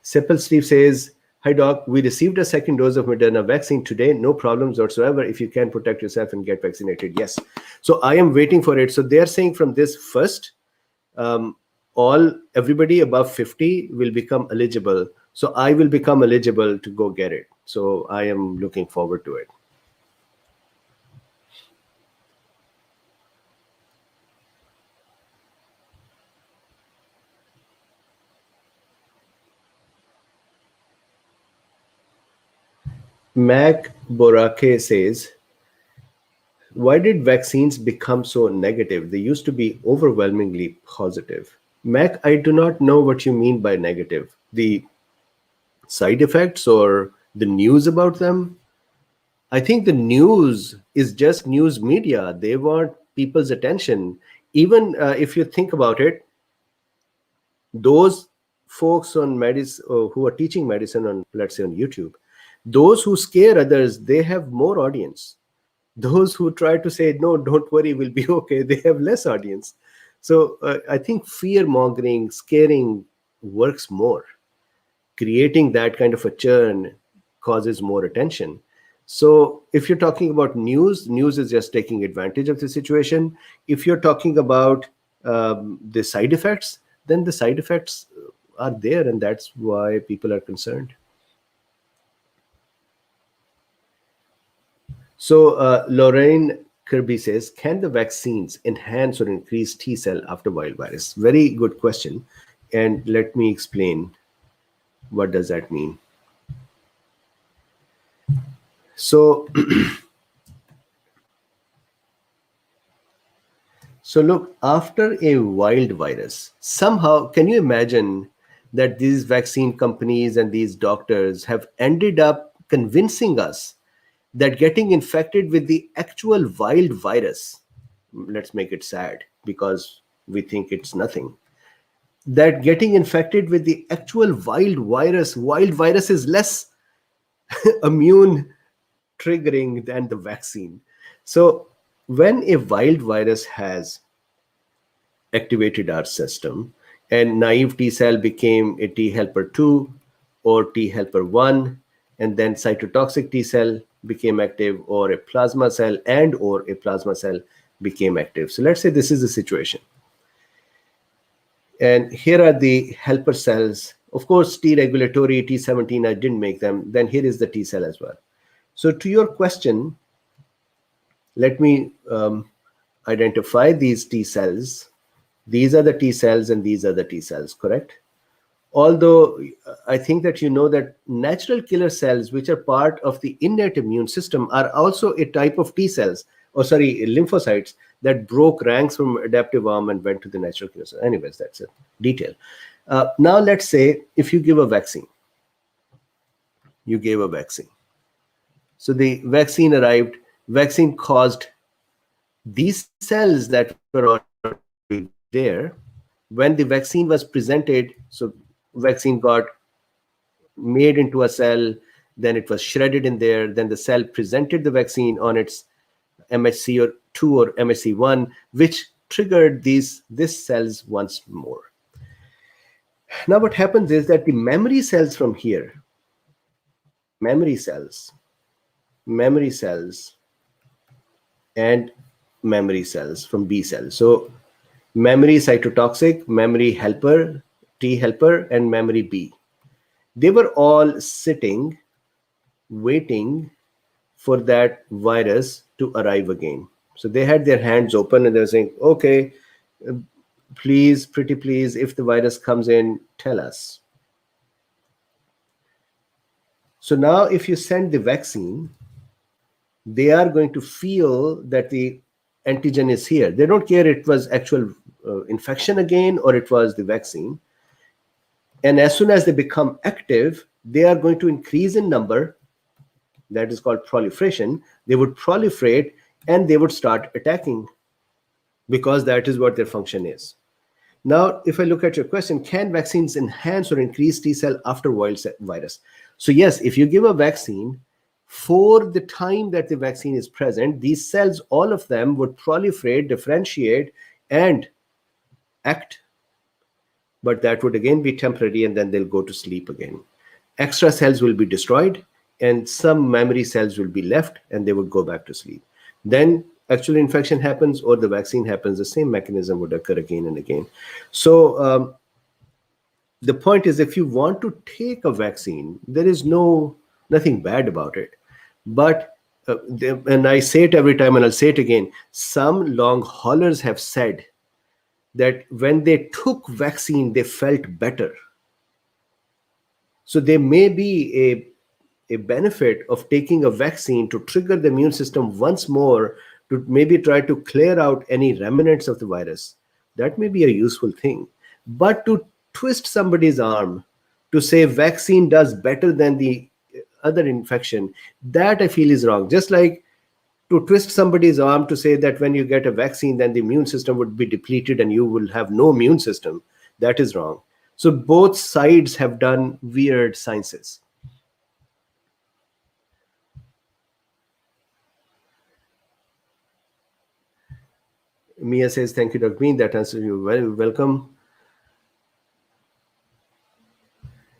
Sepal Steve says, hi, Doc. We received a second dose of Moderna vaccine today. No problems whatsoever if you can protect yourself and get vaccinated. Yes. So I am waiting for it. So they're saying from this first, everybody above 50 will become eligible. So I will become eligible to go get it. So I am looking forward to it. Mac Borake says, why did vaccines become so negative? They used to be overwhelmingly positive. Mac, I do not know what you mean by negative. The side effects or the news about them? I think the news is just news media. They want people's attention. Even if you think about it, those folks on medicine who are teaching medicine on, let's say, on YouTube, those who scare others, they have more audience. Those who try to say, no, don't worry, we'll be okay, they have less audience. So I think fear mongering, scaring works more. Creating that kind of a churn causes more attention. So if you're talking about news is just taking advantage of the situation. If you're talking about the side effects, then the side effects are there, and that's why people are concerned. So Lorraine Kirby says, can the vaccines enhance or increase T cell after wild virus? Very good question. And let me explain what does that mean. So So look, after a wild virus, somehow, can you imagine that these vaccine companies and these doctors have ended up convincing us that getting infected with the actual wild virus, let's make it sad because we think it's nothing, that getting infected with the actual wild virus is less immune triggering than the vaccine. So when a wild virus has activated our system and naive T cell became a T helper 2 or T helper 1, and then cytotoxic T cell became active, or a plasma cell and or a plasma cell became active. So let's say this is the situation. And here are the helper cells. Of course, T regulatory, T17, I didn't make them. Then here is the T cell as well. So to your question, let me identify these T cells. These are the T cells and these are the T cells, correct? Although I think that you know that natural killer cells, which are part of the innate immune system, are also a type of T cells, or sorry, lymphocytes that broke ranks from adaptive arm and went to the natural killer cell. Anyways, that's a detail. Now let's say if you give a vaccine, you gave a vaccine. So the vaccine arrived, vaccine caused these cells that were already there. When the vaccine was presented, so vaccine got made into a cell, then it was shredded in there, then the cell presented the vaccine on its MHC2 or MHC1, which triggered these cells once more. Now what happens is that the memory cells from here, memory cells, and memory cells from B cells. So memory cytotoxic, memory helper, T helper, and memory B. They were all sitting, waiting for that virus to arrive again. So they had their hands open and they were saying, okay, please, pretty please, if the virus comes in, tell us. So now if you send the vaccine, they are going to feel that the antigen is here. They don't care it was actual infection again or it was the vaccine. And as soon as they become active, they are going to increase in number. That is called proliferation. They would proliferate and they would start attacking because that is what their function is. Now, if I look at your question, can vaccines enhance or increase T cell after wild virus? So yes, if you give a vaccine, for the time that the vaccine is present, these cells, all of them would proliferate, differentiate, and act. But that would again be temporary and then they'll go to sleep again. Extra cells will be destroyed and some memory cells will be left and they would go back to sleep. Then actual infection happens or the vaccine happens, the same mechanism would occur again and again. So the point is, if you want to take a vaccine, there is nothing bad about it. But and I say it every time and I'll say it again, some long haulers have said that when they took vaccine, they felt better. So there may be a benefit of taking a vaccine to trigger the immune system once more to maybe try to clear out any remnants of the virus. That may be a useful thing. But to twist somebody's arm to say vaccine does better than the other infection, that I feel is wrong. Just like to twist somebody's arm to say that when you get a vaccine, then the immune system would be depleted and you will have no immune system. That is wrong. So both sides have done weird sciences. Mia says, thank you, Drbeen. That answers you. Welcome.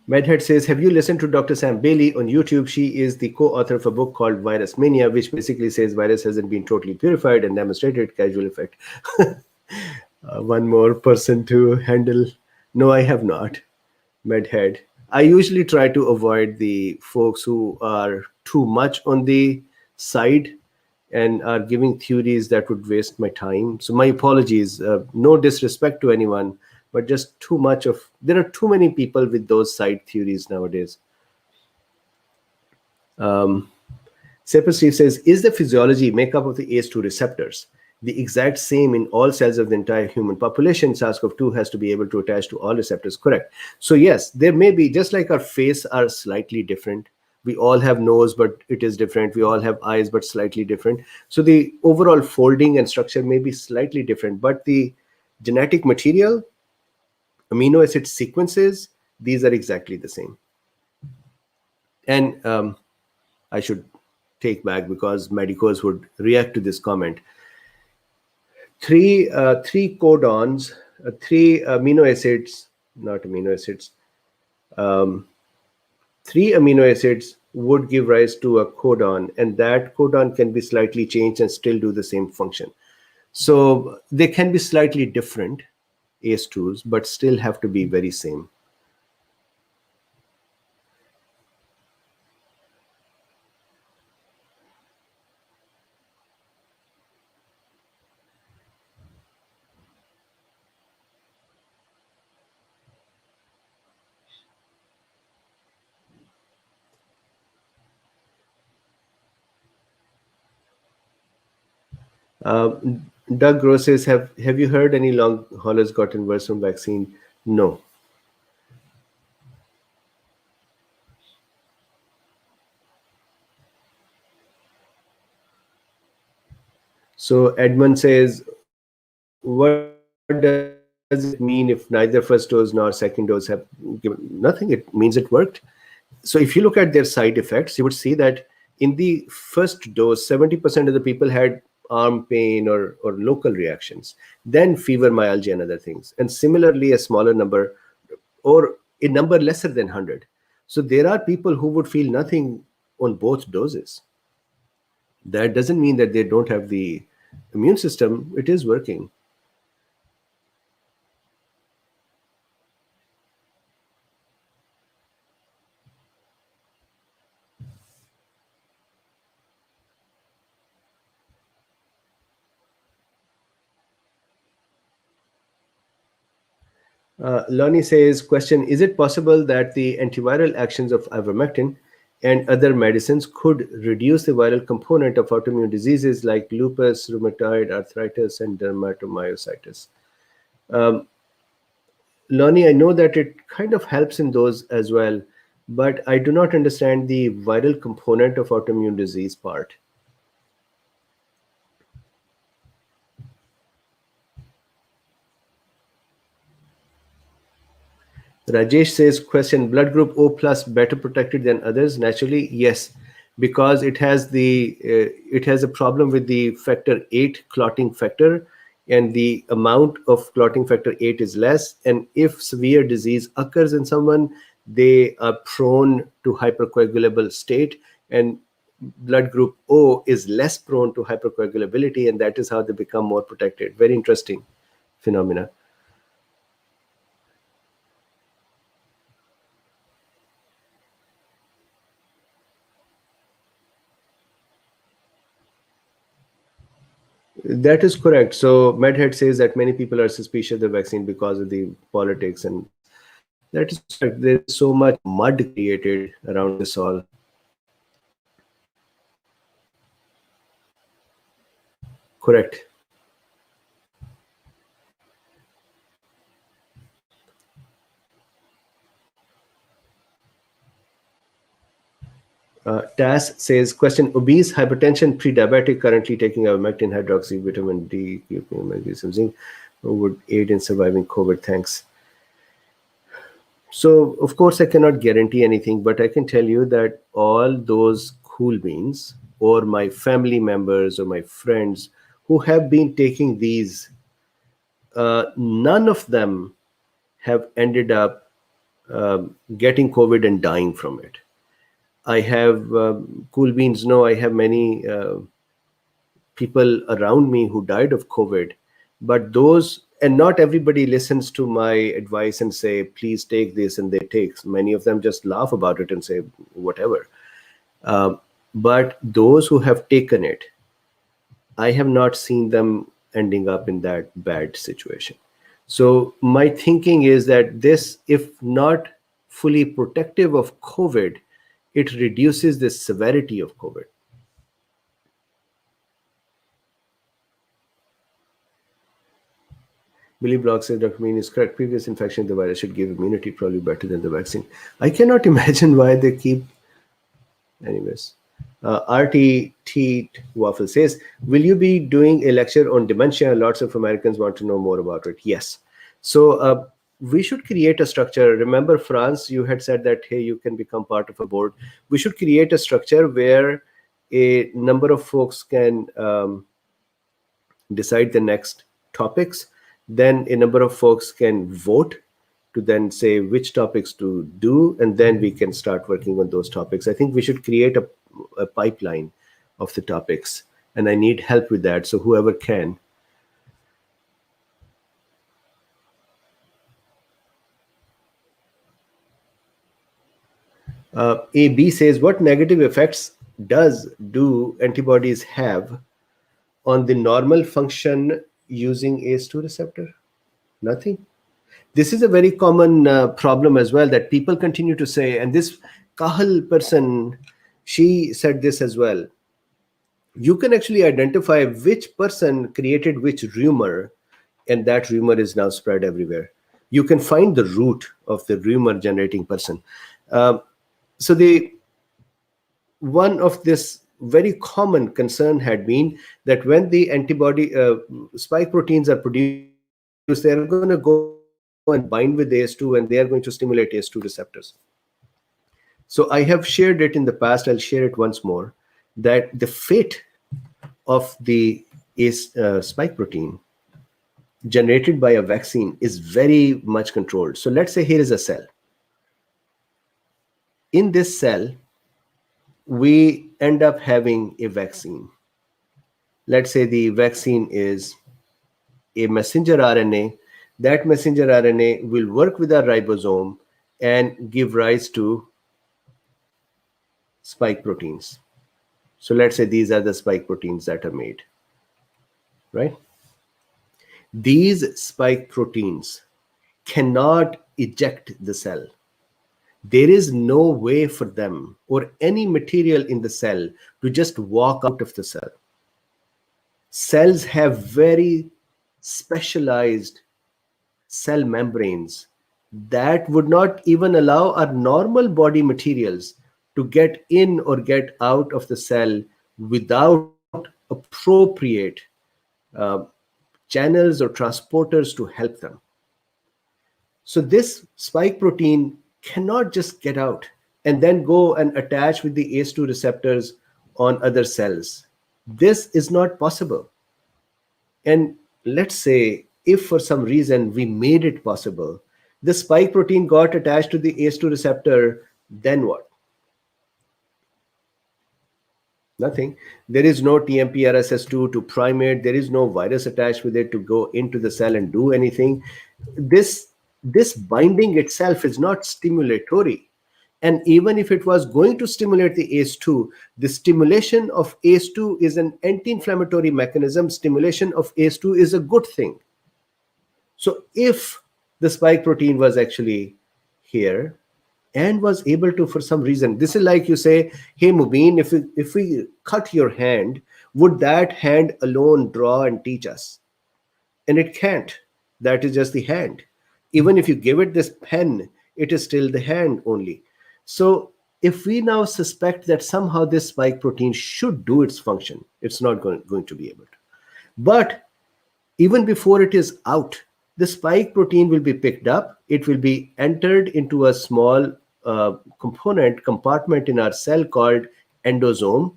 Medhead says, have you listened to Dr. Sam Bailey on YouTube? She is the co-author of a book called Virus Mania, which basically says virus hasn't been totally purified and demonstrated causal effect. One more person to handle. No, I have not. Medhead. I usually try to avoid the folks who are too much on the side and are giving theories that would waste my time. So my apologies. No disrespect to anyone, but just too much of, there are too many people with those side theories nowadays. Sepa Steve says, is the physiology makeup of the ACE2 receptors the exact same in all cells of the entire human population, SARS-CoV-2 has to be able to attach to all receptors, correct? So yes, there may be, just like our face are slightly different. We all have nose, but it is different. We all have eyes, but slightly different. So the overall folding and structure may be slightly different, but the genetic material, amino acid sequences, these are exactly the same. And I should take back, because medicos would react to this comment. Three codons, three amino acids, not amino acids, three amino acids would give rise to a codon, and that codon can be slightly changed and still do the same function. So they can be slightly different ACE2s, but still have to be very same. Uh, Doug Gross says, have you heard any long haulers gotten worse from vaccine? No. So Edmund says, what does it mean if neither first dose nor second dose have given nothing? It means it worked. So if you look at their side effects, you would see that in the first dose, 70% of the people had arm pain or local reactions, then fever, myalgia, and other things. And similarly, a smaller number, or a number lesser than 100. So there are people who would feel nothing on both doses. That doesn't mean that they don't have the immune system. It is working. Lonnie says, question, is it possible that the antiviral actions of ivermectin and other medicines could reduce the viral component of autoimmune diseases like lupus, rheumatoid arthritis, and dermatomyositis? Lonnie, I know that it kind of helps in those as well, but I do not understand the viral component of autoimmune disease part. Rajesh says, question, blood group O plus better protected than others? Naturally, yes, because it has a problem with the factor 8 clotting factor, and the amount of clotting factor 8 is less. And if severe disease occurs in someone, they are prone to hypercoagulable state, and blood group O is less prone to hypercoagulability, and that is how they become more protected. Very interesting phenomena. That is correct. So MedHead says that many people are suspicious of the vaccine because of the politics, and that is correct. There's so much mud created around this all. Correct. Tas says, question, obese, hypertension, pre-diabetic, currently taking ivermectin, hydroxy, vitamin D, magnesium, zinc, would aid in surviving COVID. Thanks. So, of course, I cannot guarantee anything, but I can tell you that all those cool beans, or my family members or my friends who have been taking these, none of them have ended up getting COVID and dying from it. I have cool beans. No, I have many people around me who died of COVID, but those, and not everybody listens to my advice and say, please take this, and they take. Many of them just laugh about it and say, whatever. But those who have taken it, I have not seen them ending up in that bad situation. So my thinking is that this, if not fully protective of COVID, it reduces the severity of COVID. Billy Block says Dr. Bean is correct. Previous infection of the virus should give immunity probably better than the vaccine. I cannot imagine why they keep. Anyways, RT Waffle says, will you be doing a lecture on dementia? Lots of Americans want to know more about it. Yes. So we should create a structure. Remember, France, you had said that, hey, you can become part of a board. We should create a structure where a number of folks can decide the next topics. Then a number of folks can vote to then say which topics to do, and then we can start working on those topics. I think we should create a pipeline of the topics, and I need help with that. So whoever can. AB says, what negative effects do antibodies have on the normal function using ACE2 receptor? Nothing. This is a very common problem as well that people continue to say, and this Kahal person, she said this as well. You can actually identify which person created which rumor, and that rumor is now spread everywhere. You can find the root of the rumor generating person. So one of this very common concern had been that when the antibody spike proteins are produced, they are going to go and bind with ACE2, and they are going to stimulate ACE2 receptors. So I have shared it in the past. I'll share it once more, that the fate of the spike protein generated by a vaccine is very much controlled. So let's say here is a cell. In this cell, we end up having a vaccine. Let's say the vaccine is a messenger RNA. That messenger RNA will work with our ribosome and give rise to spike proteins. So let's say these are the spike proteins that are made, right? These spike proteins cannot eject the cell. There is no way for them or any material in the cell to just walk out of the cell. Cells have very specialized cell membranes that would not even allow our normal body materials to get in or get out of the cell without appropriate channels or transporters to help them. So this spike protein cannot just get out and then go and attach with the ACE2 receptors on other cells. This is not possible. And let's say if for some reason we made it possible, the spike protein got attached to the ACE2 receptor, then what? Nothing. There is no TMPRSS2 to prime it. There is no virus attached with it to go into the cell and do anything. This binding itself is not stimulatory. And even if it was going to stimulate the ACE2, the stimulation of ACE2 is an anti-inflammatory mechanism. Stimulation of ACE2 is a good thing. So if the spike protein was actually here and was able to, for some reason, this is like you say, hey, Mubin, if we cut your hand, would that hand alone draw and teach us? And it can't. That is just the hand. Even if you give it this pen, it is still the hand only. So if we now suspect that somehow this spike protein should do its function, it's not going to be able to. But even before it is out, the spike protein will be picked up. It will be entered into a small compartment in our cell called endosome.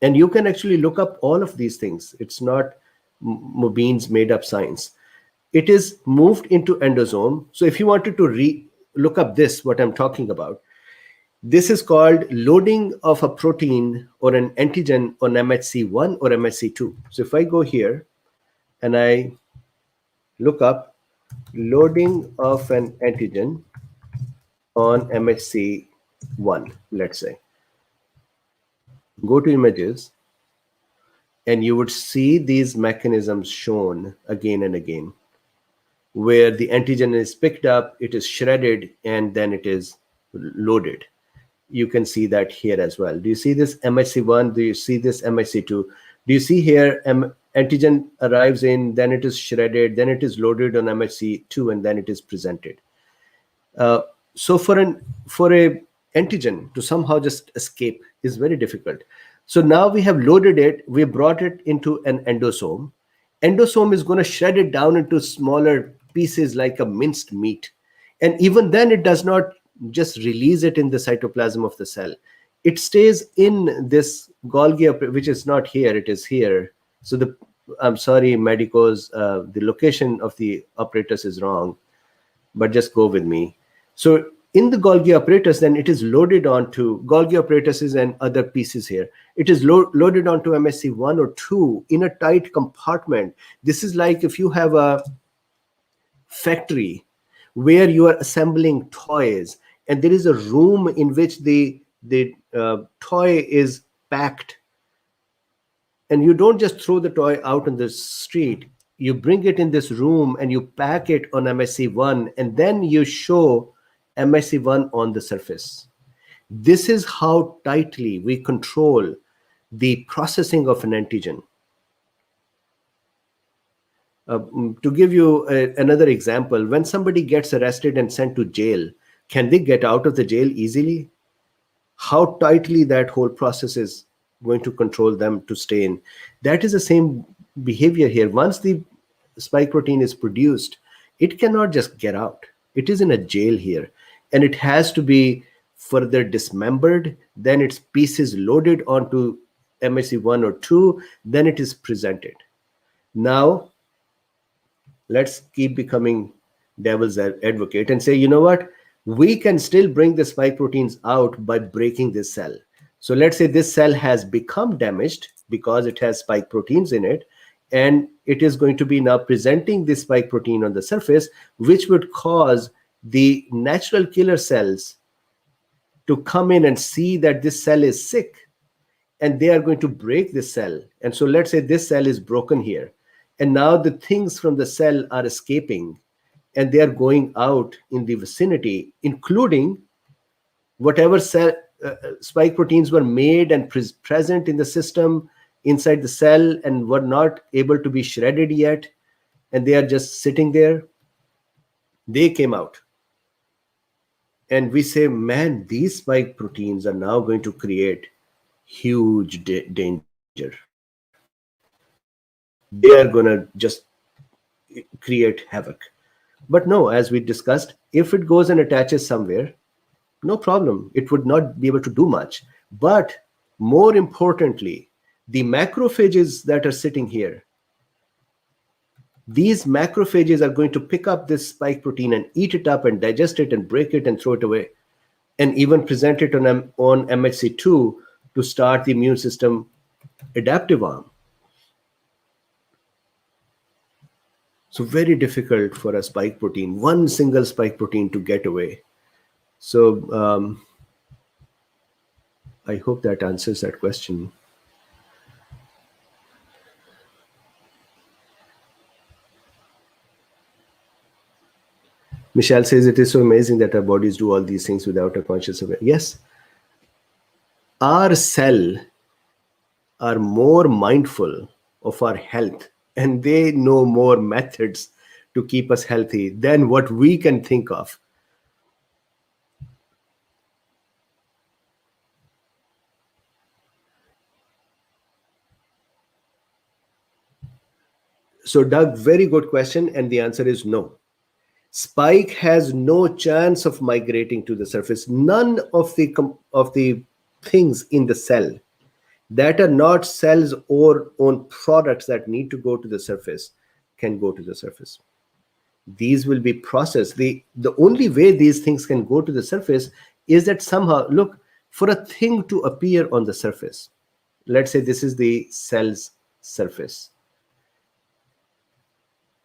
And you can actually look up all of these things. It's not Mubin's made up science. It is moved into endosome. So if you wanted to look up this, what I'm talking about, this is called loading of a protein or an antigen on MHC1 or MHC2. So if I go here and I look up loading of an antigen on MHC1, let's say, go to images, and you would see these mechanisms shown again and again, where the antigen is picked up, it is shredded, and then it is loaded. You can see that here as well. Do you see this MHC1? Do you see this MHC2? Do you see here Antigen arrives in, then it is shredded, then it is loaded on MHC2, and then it is presented. So for a antigen to somehow just escape is very difficult. So now we have loaded it, we brought it into an endosome. Endosome is going to shred it down into smaller pieces like a minced meat. And even then, it does not just release it in the cytoplasm of the cell. It stays in this Golgi, which is not here, it is here. So I'm sorry, medicos, the location of the apparatus is wrong, but just go with me. So in the Golgi apparatus, then it is loaded onto Golgi apparatuses and other pieces here. It is loaded onto MSC1 or 2 in a tight compartment. This is like if you have a factory where you are assembling toys, and there is a room in which the toy is packed. And you don't just throw the toy out on the street. You bring it in this room and you pack it on MSC1, and then you show MSC1 on the surface. This is how tightly we control the processing of an antigen. To give you another example, when somebody gets arrested and sent to jail, can they get out of the jail easily? How tightly that whole process is going to control them to stay in. That is the same behavior here. Once the spike protein is produced, it cannot just get out. It is in a jail here, and it has to be further dismembered, then its pieces loaded onto MSC1 or 2, then it is presented. Now, let's keep becoming devil's advocate and say, you know what? We can still bring the spike proteins out by breaking this cell. So let's say this cell has become damaged because it has spike proteins in it, and it is going to be now presenting this spike protein on the surface, which would cause the natural killer cells to come in and see that this cell is sick, and they are going to break this cell. And so let's say this cell is broken here, and now the things from the cell are escaping, and they are going out in the vicinity, including whatever cell spike proteins were made and present in the system inside the cell and were not able to be shredded yet, and they are just sitting there. They came out. And we say, man, these spike proteins are now going to create huge danger. They are going to just create havoc. But no, as we discussed, if it goes and attaches somewhere, no problem. It would not be able to do much. But more importantly, the macrophages that are sitting here, these macrophages are going to pick up this spike protein and eat it up and digest it and break it and throw it away, and even present it on MHC2 to start the immune system adaptive arm. So very difficult for a spike protein, one single spike protein, to get away. So I hope that answers that question. Michelle says it is so amazing that our bodies do all these things without a conscious awareness. Yes, our cells are more mindful of our health, and they know more methods to keep us healthy than what we can think of. So Doug, very good question, and the answer is no. Spike has no chance of migrating to the surface. None of the things in the cell that are not cells or own products that need to go to the surface can go to the surface. These will be processed. The only way these things can go to the surface is that somehow, look, for a thing to appear on the surface, let's say this is the cell's surface.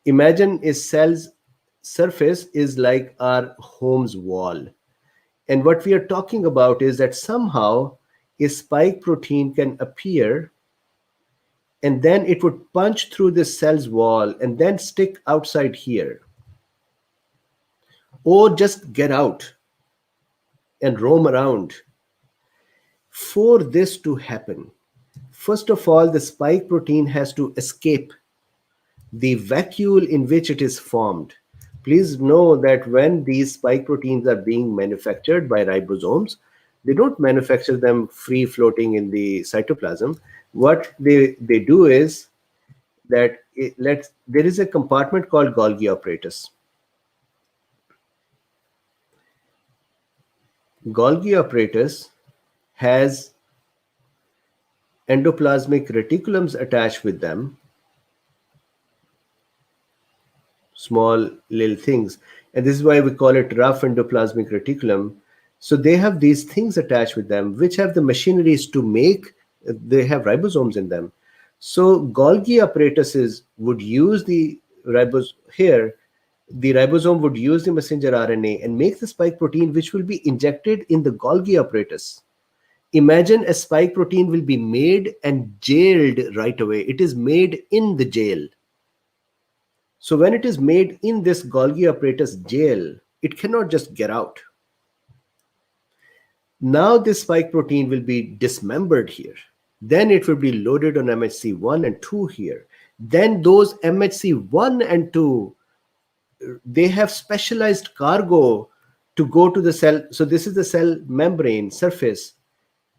Imagine a cell's surface is like our home's wall. And what we are talking about is that somehow a spike protein can appear, and then it would punch through this cell's wall and then stick outside here, or just get out and roam around. For this to happen, First of all, the spike protein has to escape the vacuole in which it is formed. Please know that when these spike proteins are being manufactured by ribosomes, they don't manufacture them free floating in the cytoplasm. What they do is that there is a compartment called Golgi apparatus. Golgi apparatus has endoplasmic reticulums attached with them, small little things, and this is why we call it rough endoplasmic reticulum. So they have these things attached with them which have the machineries to make, they have ribosomes in them. So Golgi apparatuses would use the ribosome would use the messenger RNA and make the spike protein, which will be injected in the Golgi apparatus. Imagine a spike protein will be made and jailed right away. It is made in the jail. So when it is made in this Golgi apparatus jail, it cannot just get out. Now this spike protein will be dismembered here. Then it will be loaded on MHC1 and 2 here. Then those MHC1 and 2, they have specialized cargo to go to the cell. So this is the cell membrane surface.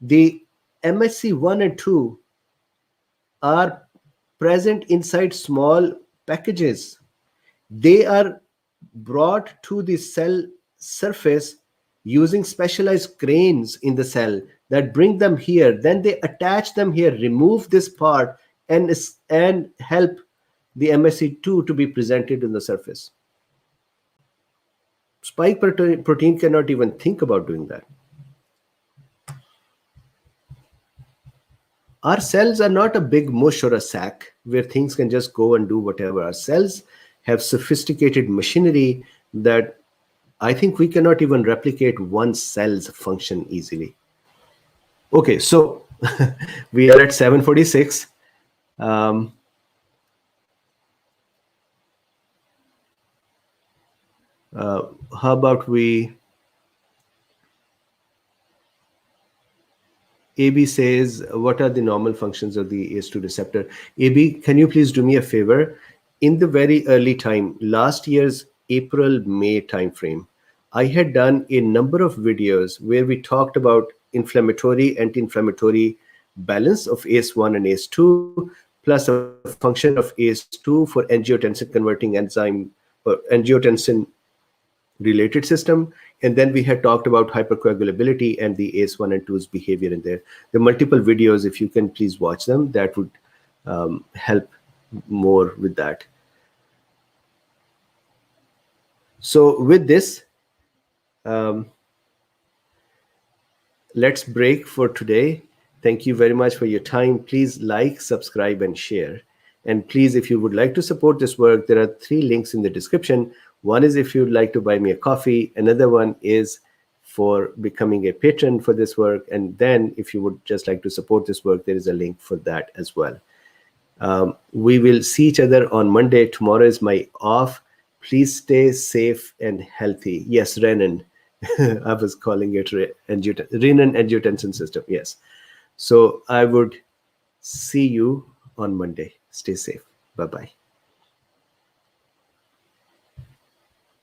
The MHC1 and 2 are present inside small packages. They are brought to the cell surface using specialized cranes in the cell that bring them here. Then they attach them here, remove this part, and help the MSC2 to be presented in the surface. Spike protein cannot even think about doing that. Our cells are not a big mush or a sack where things can just go and do whatever. Our cells have sophisticated machinery that I think we cannot even replicate one cell's function easily. Okay, so we are at 7:46. How about we... AB says, what are the normal functions of the ACE2 receptor? AB, can you please do me a favor? In the very early time, last year's April-May timeframe, I had done a number of videos where we talked about inflammatory, anti-inflammatory balance of ACE1 and ACE2, plus a function of ACE2 for angiotensin converting enzyme, or angiotensin related system. And then we had talked about hypercoagulability and the ACE1 and 2's behavior in there. There are multiple videos. If you can please watch them, that would help more with that. So with this, let's break for today. Thank you very much for your time. Please like, subscribe, and share. And please, if you would like to support this work, there are 3 links in the description. One is if you'd like to buy me a coffee. Another one is for becoming a patron for this work. And then if you would just like to support this work, there is a link for that as well. We will see each other on Monday. Tomorrow is my off. Please stay safe and healthy. Yes, renin. I was calling it renin-angiotensin system. Yes. So I would see you on Monday. Stay safe. Bye-bye.